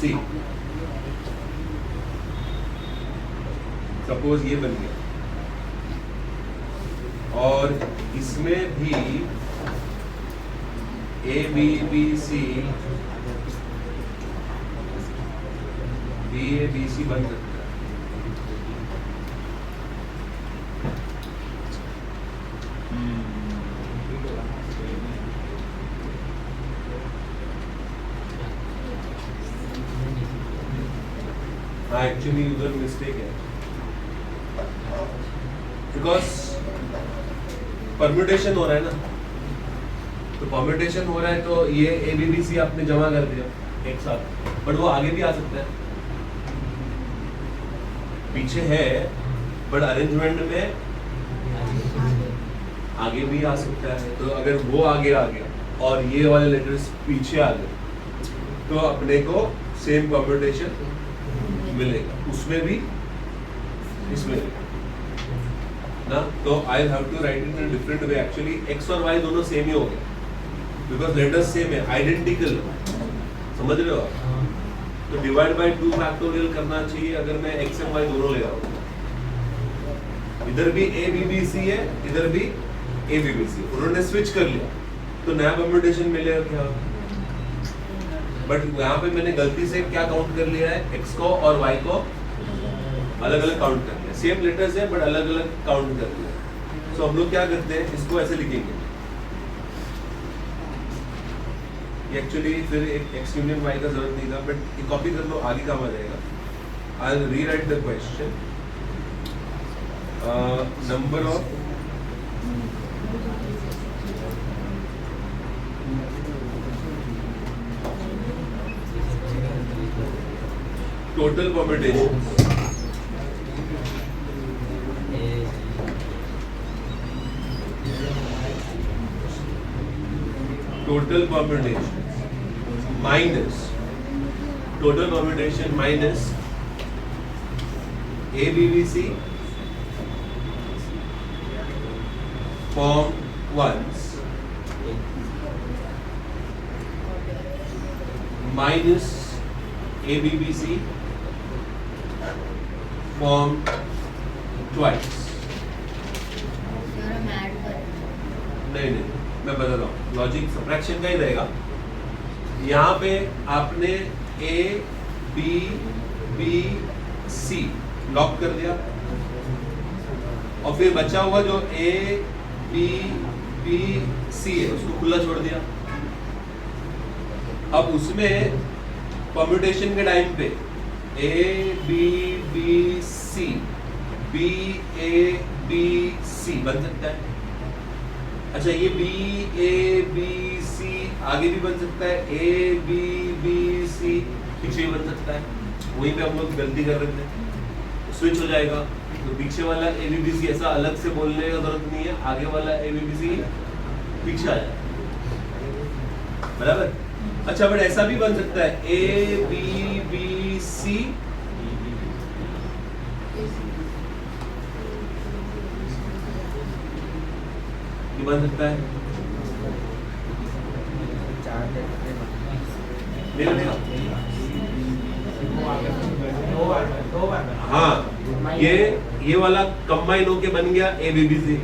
C suppose ये बन गया और इसमें भी A B B C B A B C बन सकता है। हाँ एक्चुअली उधर मिस्टेक है बिकॉज परम्यूटेशन हो रहा है ना, तो परम्यूटेशन हो रहा है तो ये ABBC आपने जमा कर दिया एक साथ, बट वो आगे भी आ सकता है, पीछे है बट अरेंजमेंट में आगे भी आ सकता है। तो अगर वो आगे आ गया और ये वाले लेटर्स पीछे आ गए तो अपने को सेम परम्यूटेशन मिलेगा, उसमें भी इसमें भी ना। तो I have to write it in different way. Actually x और y दोनों सेम ही हो गए बिकॉज लेटर्स सेम है, आइडेंटिकल, समझ रहे हो आप। तो डिवाइड बाय 2 फैक्टोरियल करना चाहिए अगर मैं x और y दोनों ले रहा हूँ। इधर भी ABBC है, इधर भी ABBC, उन्होंने स्विच कर लिया तो नया परम्यूटेशन मिलेगा क्या। बट यहाँ पे मैंने गलती से क्या काउंट कर लिया है, x को और y को अलग अलग काउंट कर लिया। सेम लेटर्स है बट अलग अलग काउंट कर लिया। सो हम लोग क्या करते हैं, इसको ऐसे लिखेंगे। एक्चुअली फिर एक x यूनियन y का जरूरत नहीं था, बट ये कॉपी कर लो, आगे काम आ जाएगा। I will rewrite the question. Number of total permutations minus total permutation minus ABBC form once minus ABBC form twice। नहीं मैं बता रहा हूँ, लॉजिक सबट्रैक्शन का ही रहेगा। यहाँ पे आपने A B B C lock कर दिया और फिर बचा हुआ जो A B B C है उसको खुला छोड़ दिया। अब उसमें परम्यूटेशन के टाइम पे A B B C B A B C बन सकता है। अच्छा ये B A B C आगे भी बन सकता है, A B B C पीछे भी बन सकता है। वहीं पे हम लोग गलती कर रहे थे, स्विच हो जाएगा। तो पीछे वाला एबीबीसी ऐसा अलग से बोलने का जरूरत नहीं है, आगे वाला एबीबीसी पीछे आ जाए, बराबर। अच्छा, बट ऐसा भी बन सकता है ए बी बी सी ये बन सकता है, नहीं बनेगा। हाँ, ये वाला कंबाइन होके बन गया एबीबीसी।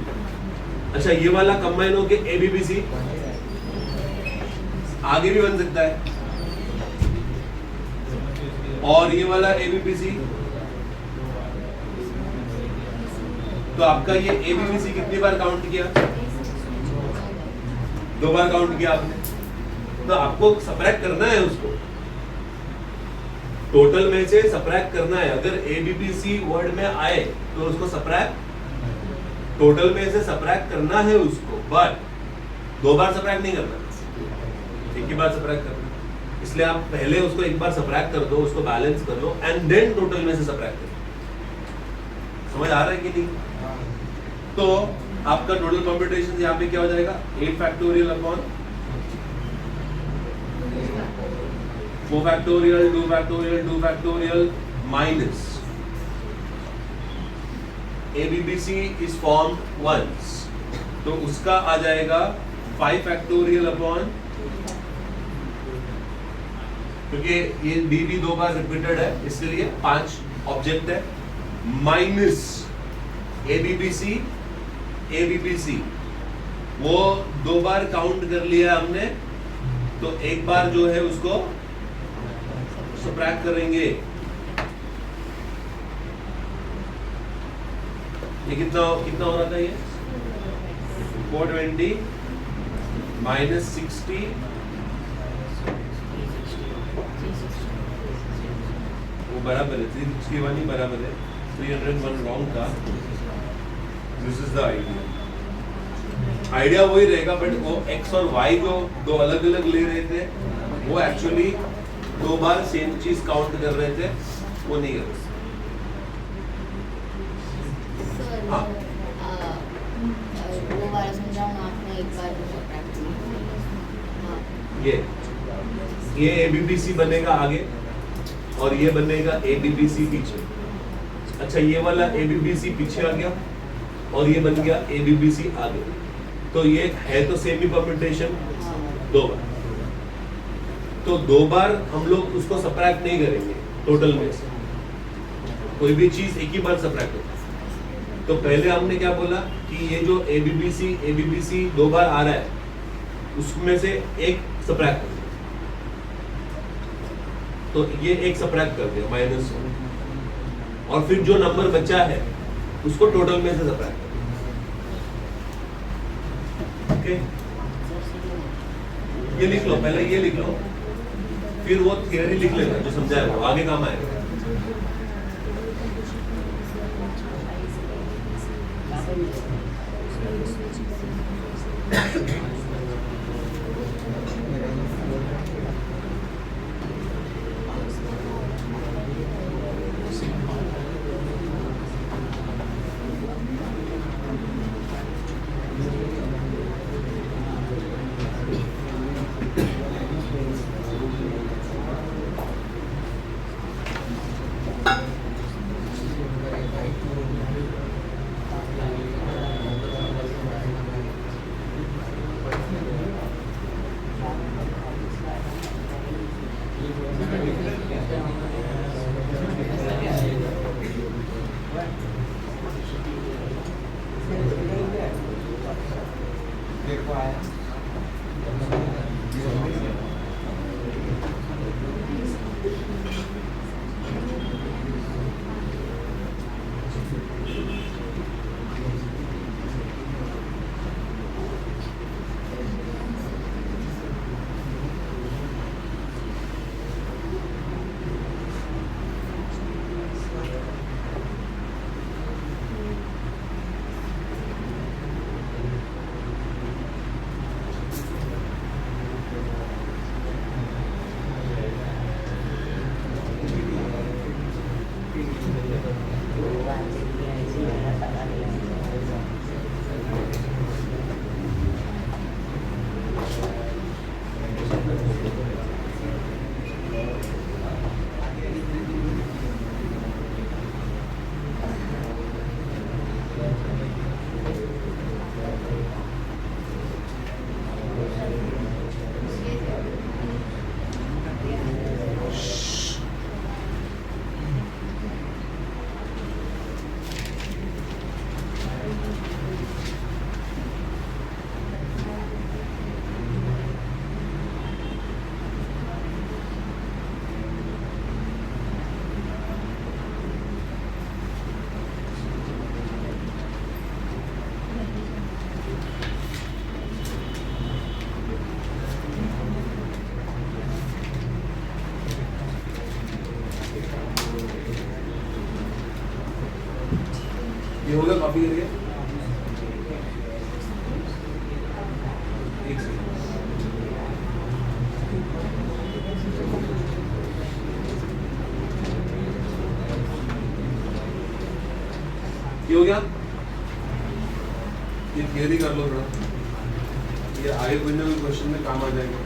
अच्छा, ये वाला कंबाइन होके एबीबीसी आगे भी बन सकता है, और ये वाला एबीबीसी। तो आपका ये एबीबीसी कितनी बार काउंट किया? 2 बार काउंट किया आपने। तो आपको सबट्रैक्ट करना है उसको, टोटल में से सबट्रैक्ट करना है। अगर एबीबीसी वर्ड में आए तो उसको सबट्रैक्ट, टोटल में से सबट्रैक्ट करना है उसको, बट 2 बार सबट्रैक्ट नहीं करना, एक ही बार सबट्रैक्ट करना। इसलिए आप पहले उसको एक बार सबट्रैक्ट कर दो, उसको बैलेंस कर लो, एंड देन टोटल में से सबट्रैक्ट करो। समझ आ रहा है कि नहीं? तो आपका टोटल कंप्यूटेशन यहाँ पे क्या हो जाएगा? 8 factorial upon 4 factorial 2 factorial 2 factorial minus ABBC is formed once, तो उसका आ जाएगा 5 फैक्टोरियल अपॉन, क्योंकि ये डी भी 2 बार रिपीटेड है इसलिए 5 ऑब्जेक्ट है, माइनस एबीबीसी वो 2 बार काउंट कर लिया हमने, तो एक बार जो है उसको सबट्रैक्ट करेंगे। ये कितना हो रहा था? ये 420 माइनस 60 वो बराबर है, 361 ही बराबर है, 301 रॉन्ग था। दिस इज द आइडिया वही रहेगा, बट वो x और y को 2 अलग अलग ले रहे थे, वो एक्चुअली 2 बार सेम चीज काउंट कर रहे थे, वो नहीं कर रहे। हाँ, 2 बार समझाऊं आपने, एक बार तो सबट्रैक्ट किया। ये एबीबीसी बनेगा आगे और ये बनेगा एबीबीसी पीछे। अच्छा, ये वाला एबीबीसी पीछे आ गया और ये बन गया एबीबीसी आगे, तो ये है तो सेम ही परम्यूटेशन 2 बार। तो 2 बार हम लोग उसको सबट्रैक्ट नहीं करेंगे टोटल में से, कोई भी चीज एक ही बार सबट्रैक्ट होती है। तो पहले हमने क्या बोला कि ये जो एबीबीसी 2 बार आ रहा है उसमें से एक सबट्रैक्ट कर दिया, तो ये एक सबट्रैक्ट कर दिया -1, और फिर जो नंबर बचा है उसको टोटल में से सबट्रैक्ट कर दिया। ओके, ये लिख लो, पहले ये लिख लो, फिर वो थियरी लिख लेना जो समझाया वो आगे काम आएगा। हो गया कॉपी करिए एक सेकंड ये हो गया ये थियरी कर लो थोड़ा ये आगे कोई ना कोई क्वेश्चन में काम आ जाएगा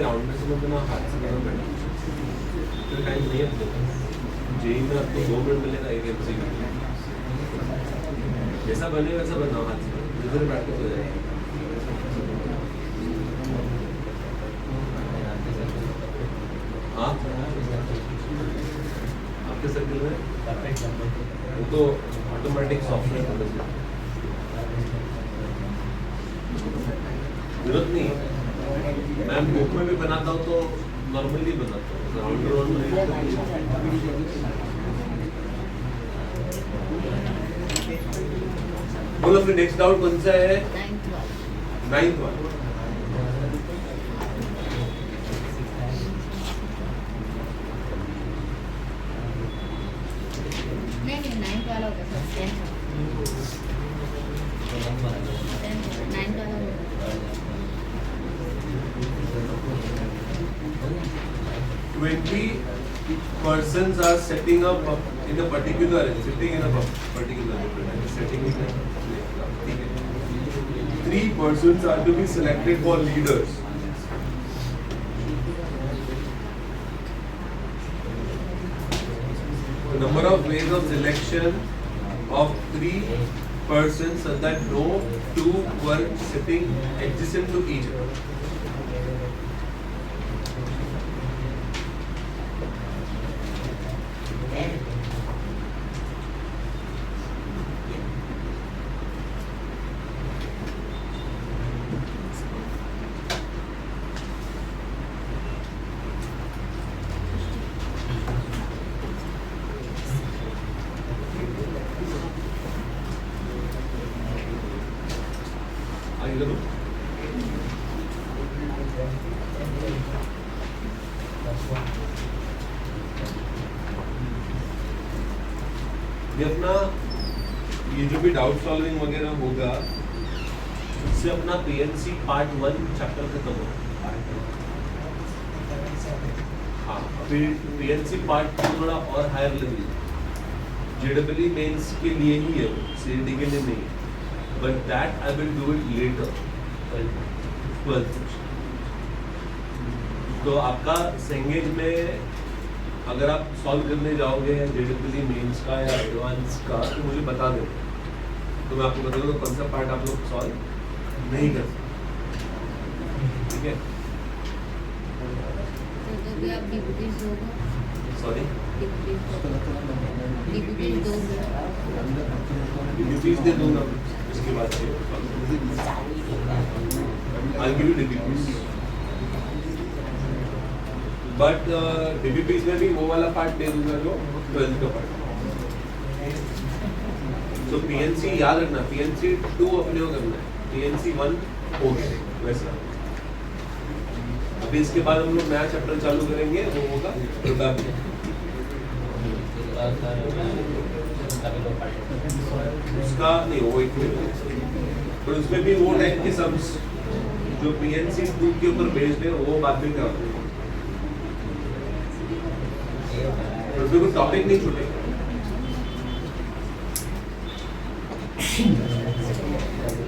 राउंड में से मैं हाथ से करना पड़ेगा तो टाइम नहीं है जेई में आपको 2 मिनट मिलेगा एक एमसीक्यू जैसा बने वैसा बनाओ हाथ से जिधर प्रैक्टिस हो जाएगी हाँ आपके सर्कल में वो तो ऑटोमेटिक सॉफ्टवेयर जरूरत नहीं है मैं बुक में भी बनाता हूँ तो नॉर्मली बनाता हूँ राउंड राउंड बोलो फिर नेक्स्ट डाउट कौन सा है 9th वाला नहीं 9th वाला होगा सर 9th वाला होगा 20 persons are setting up in a particular sitting in a particular setting in a 3 persons are to be selected for leaders. The number of ways of selection of 3 persons so that no 2 were sitting adjacent to each other. करूँ? ये अपना ये जो भी doubt solving वगैरह होगा इससे अपना पीएनसी पार्ट 1 चैप्टर खत्म होगा। हाँ, फिर पीएनसी पार्ट 2 थोड़ा और हायर लेवल जेडब्ल्यू मेंस के लिए ही है, सीईटी के लिए नहीं, but that I will do it later 12th। तो आपका सेंगेज में अगर आप सॉल्व करने जाओगे जेडब्ल्यू मेंस का या एडवांस का तो मुझे बता दें, तो मैं आपको बता दूँगा कौन सा पार्ट आप लोग सॉल्व नहीं कर सकते। ठीक है, तो भी आप डीबीपीज दोगे? सॉरी डीबीपीज दोगे? डीबीपीज दे दूंगा इसके बाद से आई गिव यू डीबीपीज, बट डीबीपीज में भी वो वाला पार्ट दे दूंगा जो 12th का पार्ट। तो पीएनसी याद रखना, पीएनसी 2 अपने को करना है, पीएनसी 1 हो गया वैसा। अभी इसके बाद हम लोग नया चैप्टर चालू करेंगे, वो होगा प्रोबेबिलिटी। उसका नहीं वो एक पर उसमें भी वो टाइप के सम्स जो पीएनसी 2 के ऊपर बेस्ड है वो बाद में कराते हैं, उसमें कोई टॉपिक नहीं छूटेगा।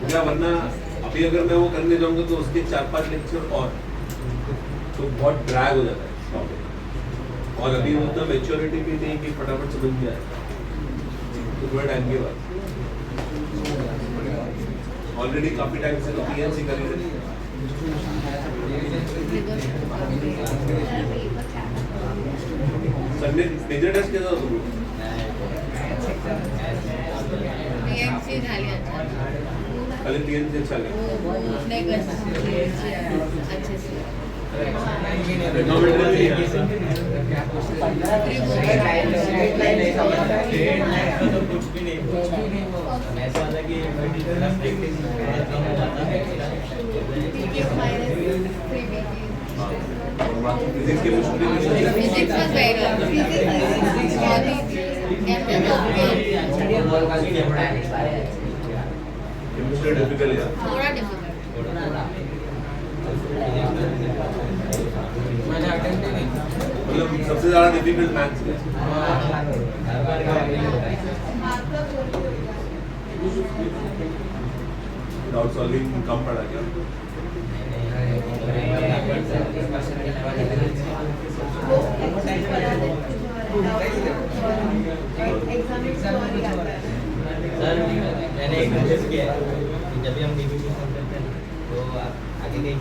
क्या वरना अभी अगर मैं वो करने जाऊंगा तो उसके 4-5 लेक्चर और तो बहुत ड्रैग हो जाता है टॉपिक, और अभी उतना मैच्योरिटी भी नहीं कि फटाफट समझ में आए, तो थोड़ा टाइम के बाद। ऑलरेडी काफी टाइम से तो पीएनसी कर रही है। संडे मेजर टेस्ट केला होता तुम्ही? पीएनसी झाली आता. खाली पीएनसी चालेल. वो नाही कर सकते अच्छे से. फिजिक्स के मुश्किल physics was very hard. Chemistry difficult है. थोड़ा डिफिकल्ट. मतलब सबसे ज्यादा डिफिकल्ट मैथ्स है. डाउट सॉल्विंग कम पड़ा क्या? सर मैंने एक नोटिस किया है कि जब भी हम डीबीपी करते हैं तो आगे नहीं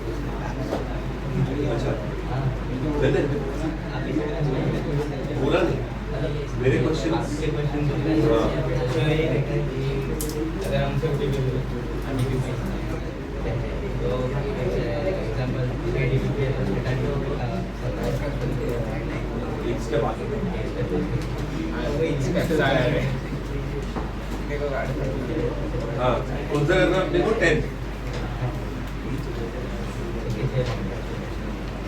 अच्छा नहीं पूरा नहीं मेरे क्वेश्चन आपके क्वेश्चन अगर हम सब डीबीपी तो एग्जांपल डीबीपी एक स्टेप आगे हाँ कौन सा करना अपने को 10.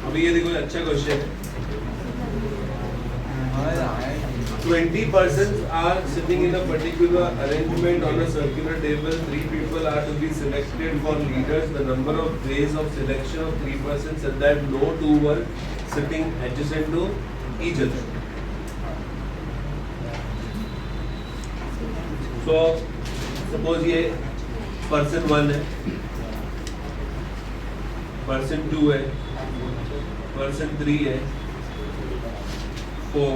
अभी ये देखो अच्छा क्वेश्चन है. 20 persons are sitting in a particular arrangement on a circular table. 3 people are to be selected for leaders. The number of ways of selection of 3 persons is that no 2 were sitting adjacent to each other. So suppose ये person 1 है, person 2 है, person 3 है, 4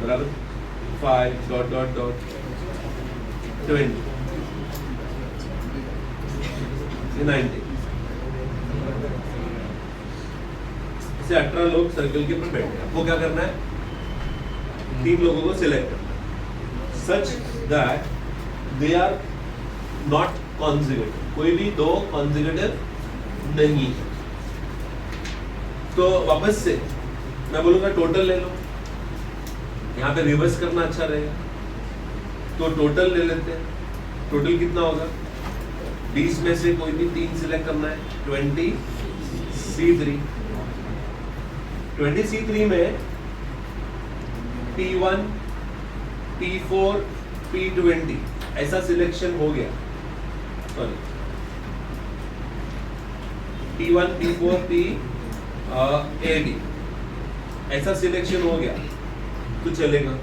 बराबर 5 dot dot dot 20 90 से 18 लोग circle के ऊपर बैठे हैं. आपको क्या करना है? 3 लोगों को सिलेक्ट करना है such that they are not consecutive. कोई भी 2 कॉन्जिक्यूटिव नहीं है. तो वापस से मैं बोलूंगा टोटल ले लो. यहाँ पे रिवर्स करना अच्छा रहेगा तो टोटल ले लेते हैं. टोटल कितना होगा? 20 में से कोई भी 3 सिलेक्ट करना है। 20C3 में P1 P4 P20 ऐसा सिलेक्शन हो गया। सॉरी, P1 P4 P8 ऐसा सिलेक्शन हो गया तो चलेगा।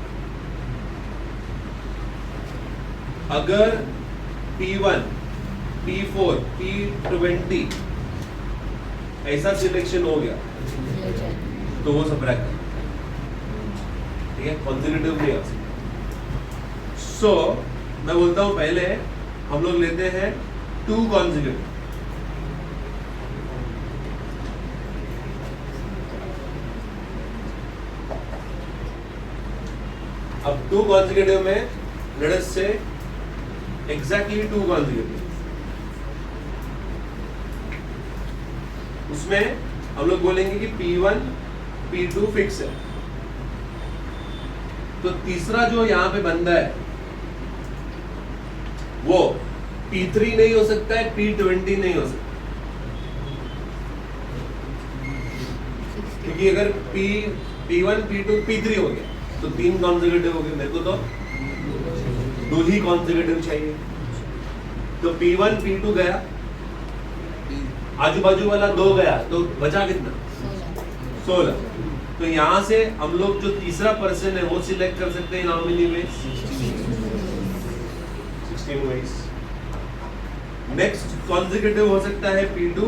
अगर P1 P4 P20 ऐसा सिलेक्शन हो गया तो वो सबट्रैक्ट कर, ठीक है, कॉन्जिक्यूटिव नहीं आ सकता। सो मैं बोलता हूं पहले हम लोग लेते हैं 2 कॉन्जिक्यूटिव। अब 2 कॉन्जिक्यूटिव में लेट अस से एग्जैक्टली 2 कॉन्जिक्यूटिव, उसमें हम लोग बोलेंगे कि P1 P2 फिक्स है। तो तीसरा जो यहां पे बंदा है वो P3 नहीं हो सकता है, P20 नहीं हो सकता, क्योंकि अगर P1 P2 P3 हो गया तो 3 कॉन्जिक्यूटिव हो गए। मेरे को तो 2 ही कॉन्जिक्यूटिव चाहिए। तो P1 P2 गया, आजू बाजू वाला 2 गया, तो बचा कितना? 16। तो यहां से हम लोग जो तीसरा पर्सन है वो सिलेक्ट कर सकते हैं। How many ways? 16 ways. Next consecutive हो सकता है P2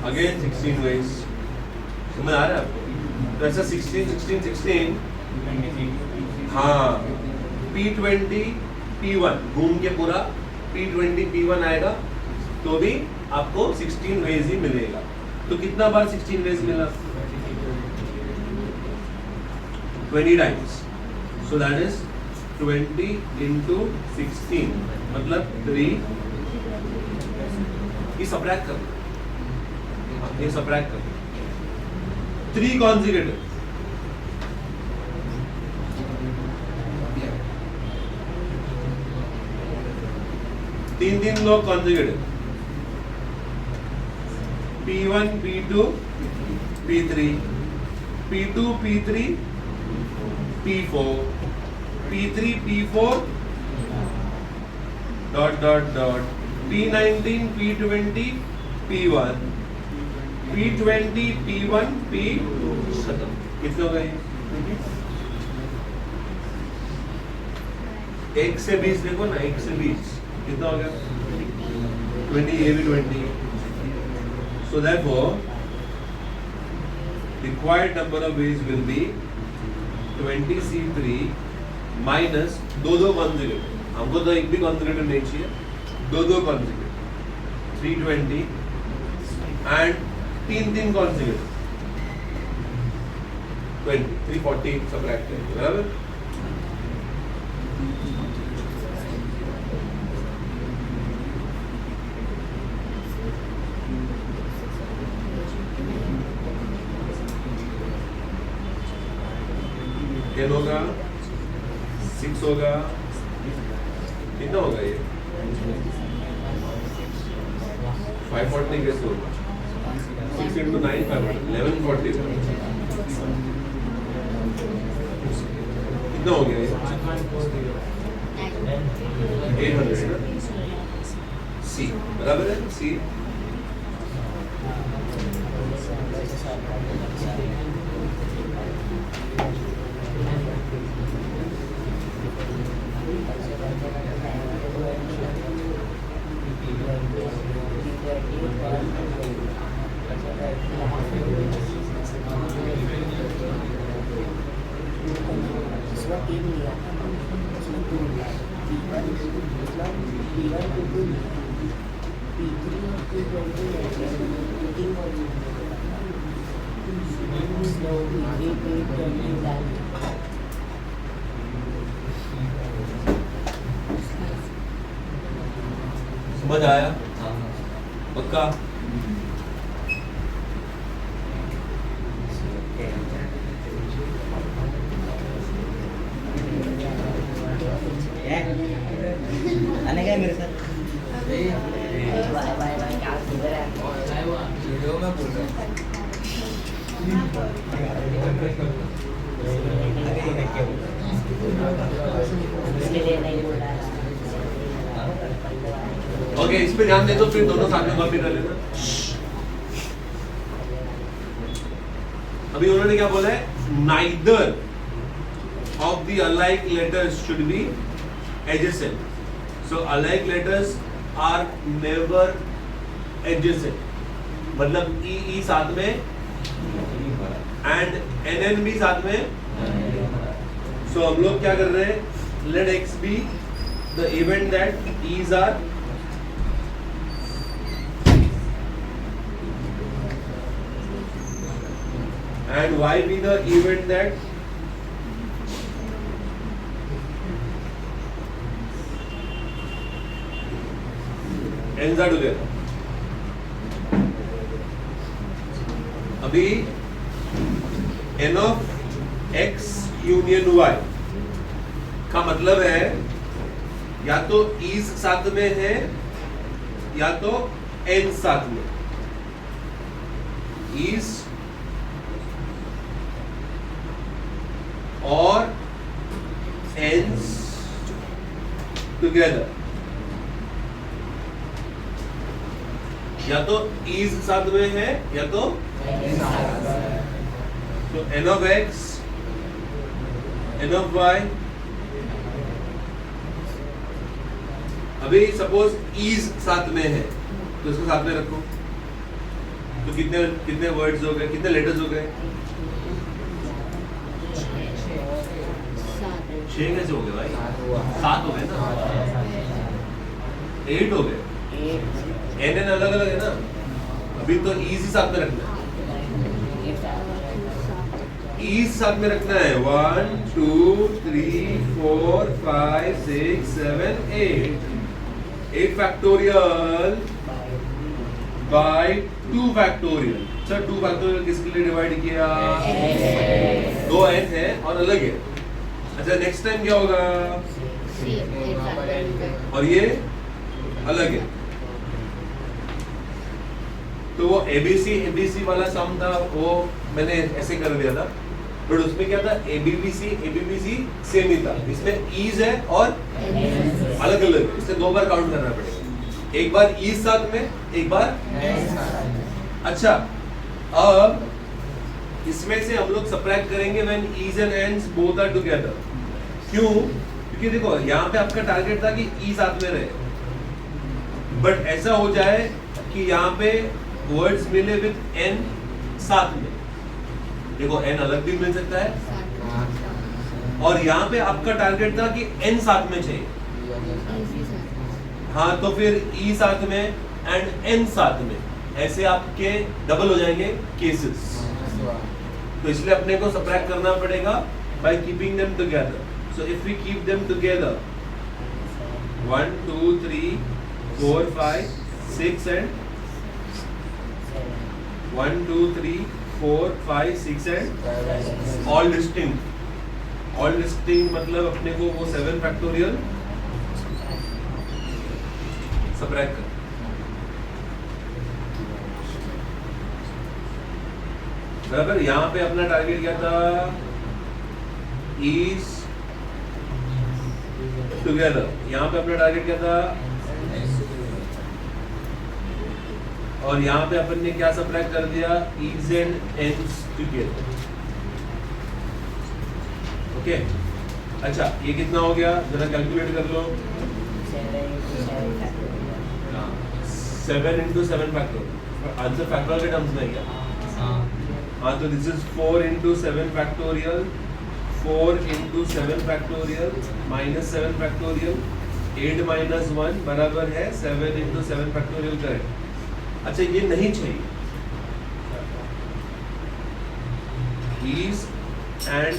अगेन 16 वेज। समझ आ रहा है आपको? तो ऐसा 16 16 16 हाँ, P20 P1 घूम के पूरा P20 P1 आएगा तो भी आपको 16 वेज ही मिलेगा। तो कितना बार 16 वेज मिला? 20 times. So that is 20 into 16 मतलब 3। ये सबट्रैक्ट कर, ये सबट्रैक्ट कर 3 कॉन्जिक्यूटिव। तीन लोग consecutive P1 P2 P3 P2 P3 P4 P3 P4 dot dot dot P19 P20 P1 P20 P1 P खत्म। कितने हो गए? 1 से 20 देखो ना, 1 से 20 कितना हो गया? 20, ये भी 20। So therefore, required number of ways will be 20C3 minus 2 consecutive. हमको तो एक भी कॉन्जिक्यूटिव नहीं चाहिए, 2 कॉन्जिक्यूटिव 320 एंड 3 कॉन्जिक्यूटिव 20 340 सबट्रैक्ट करेंगे, बराबर। टेन होगा, 6 होगा, कितना होगा ये? 540 कैसे होगा? 6 into 9 540 1140 कितना हो गया ये? 800 सी, बराबर है सी। समझ आया? पक्का? आने का मेरे साथ बाय बाय बाय क्या किधर है वीडियो में बोल रहा इसके लिए नहीं बोल रहा है ओके, इस पे ध्यान दे दो, फिर दोनों साथ में कॉपी कर लेना। अभी उन्होंने क्या बोला है? Neither of the alike letters should be adjacent. So alike letters are never adjacent. मतलब E साथ में and NN भी साथ में। So हम लोग क्या कर रहे हैं? Let X be the event that E's are and Y be the event that N's are together. अभी N of X union Y का मतलब है या तो E's साथ में है या तो N साथ में। E's और ends together, या तो E's साथ में है या तो N of X, N of Y। अभी सपोज E's साथ में है तो इसको साथ में रखो, तो कितने कितने वर्ड्स हो गए, कितने लेटर्स हो गए? 6 कैसे हो गए भाई? 7 हो गए ना, 8 हो गए। N अलग अलग है ना, अभी तो E ही साथ में रखना है। E साथ में रखना है 1 2 3 4 5 6 7 8 factorial by 2 factorial. Sir 2 factorial किसके लिए डिवाइड किया? 2 N है और अलग है। अच्छा नेक्स्ट टाइम क्या होगा? और ये अलग है, तो वो एबीसी वाला सम था, वो मैंने ऐसे कर दिया था, बट उसमें क्या था? एबीसी सेम ही था, इसमें ईज है और अलग अलग है, इससे 2 बार काउंट करना पड़ेगा, एक बार ईज साथ में, एक बार। अच्छा अब इसमें से हम लोग सबट्रैक्ट करेंगे when E's and N's both are together. क्यों? क्योंकि देखो यहाँ पे आपका टारगेट था कि ई साथ में रहे, बट ऐसा हो जाए कि यहाँ पे वर्ड्स मिले विद एन साथ में। देखो एन अलग भी मिल सकता है, और यहाँ पे आपका टारगेट था कि एन साथ में चाहिए। हाँ तो फिर ई साथ में एंड एन साथ में, ऐसे आपके डबल हो जाएंगे केसेस। तो इसलिए अपने को सबट्रैक्ट करना पड़ेगा by keeping them together. So if we keep them together 1 2 3 4 5 6 and 1 2 3 4 5 6 and all distinct मतलब अपने को वो 7 फैक्टोरियल सबट्रैक्ट कर। बराबर, यहाँ पे अपना टारगेट क्या था? Is together. यहाँ पे अपना टारगेट क्या था? और यहाँ पे अपन ने क्या सबट्रैक्ट कर दिया? Is and ends together. Okay अच्छा ये कितना हो गया? जरा कैलकुलेट कर लो। 7 into 7 फैक्टोरियल। आंसर फैक्टोरियल के टर्म्स में क्या? हाँ तो this is 4 into 7 factorial, 4 into 7 factorial minus 7 factorial, 8 minus 1 बराबर है 7 into 7 फैक्टोरियल। करेक्ट। अच्छा ये नहीं चाहिए, is and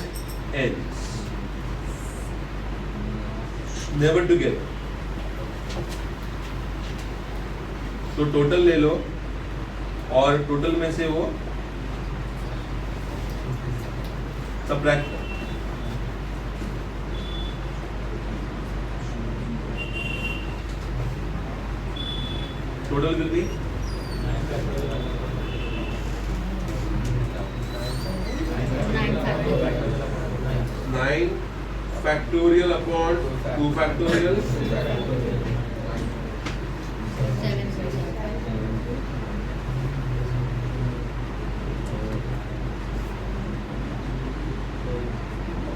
ends never together। तो टोटल ले लो और टोटल में से वो सबट्रैक्ट करो। total will be 9 factorial upon 2 factorial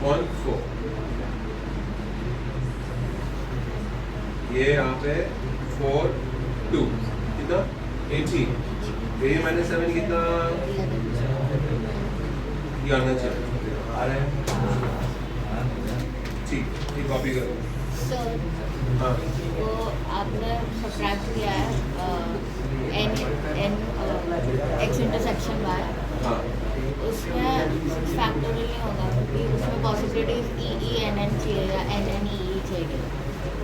4. ये यहाँ पे 4 2 कितना 18 ये माइनस 7 कितना ये आना चाहिए आ रहा है ठीक ये कॉपी करो सर हाँ वो आपने सब्ट्रैक्ट किया है n x इंटरसेक्शन y हाँ उसमें 6 फैक्टोरियल नहीं होगा क्योंकि उसमें पॉसिबिलिटीज e n n चाहिए या n n e e चाहिए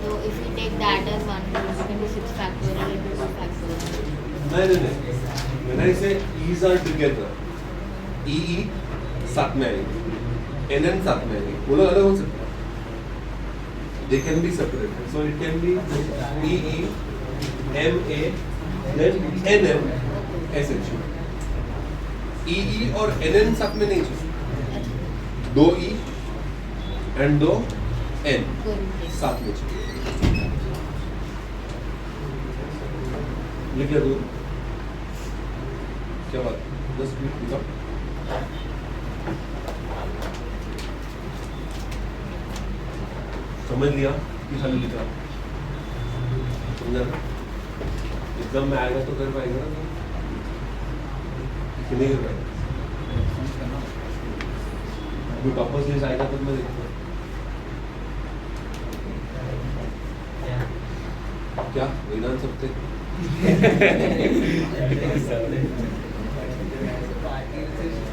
तो if you take that as 1 you can be 6 factorial into 2 factorial नहीं when I say e's are together e साथ में आएंगे n साथ में आएंगे वो लोग अलग हो सकते हैं they can be separated so it can be e m a then n m sh e और n साथ में नहीं चाहिए 2 e and 2 n साथ में चाहिए लिख लिया दो क्या बात 10 मिनट लिखा समझ लिया कि खाली लिखा समझा ना एग्जाम में आएगा तो कर पाएगा ना कि नहीं कर पाएगा अभी टॉपर्स लिस्ट आएगा तब मैं देखूंगा क्या वेदांत सबसे पार्टी से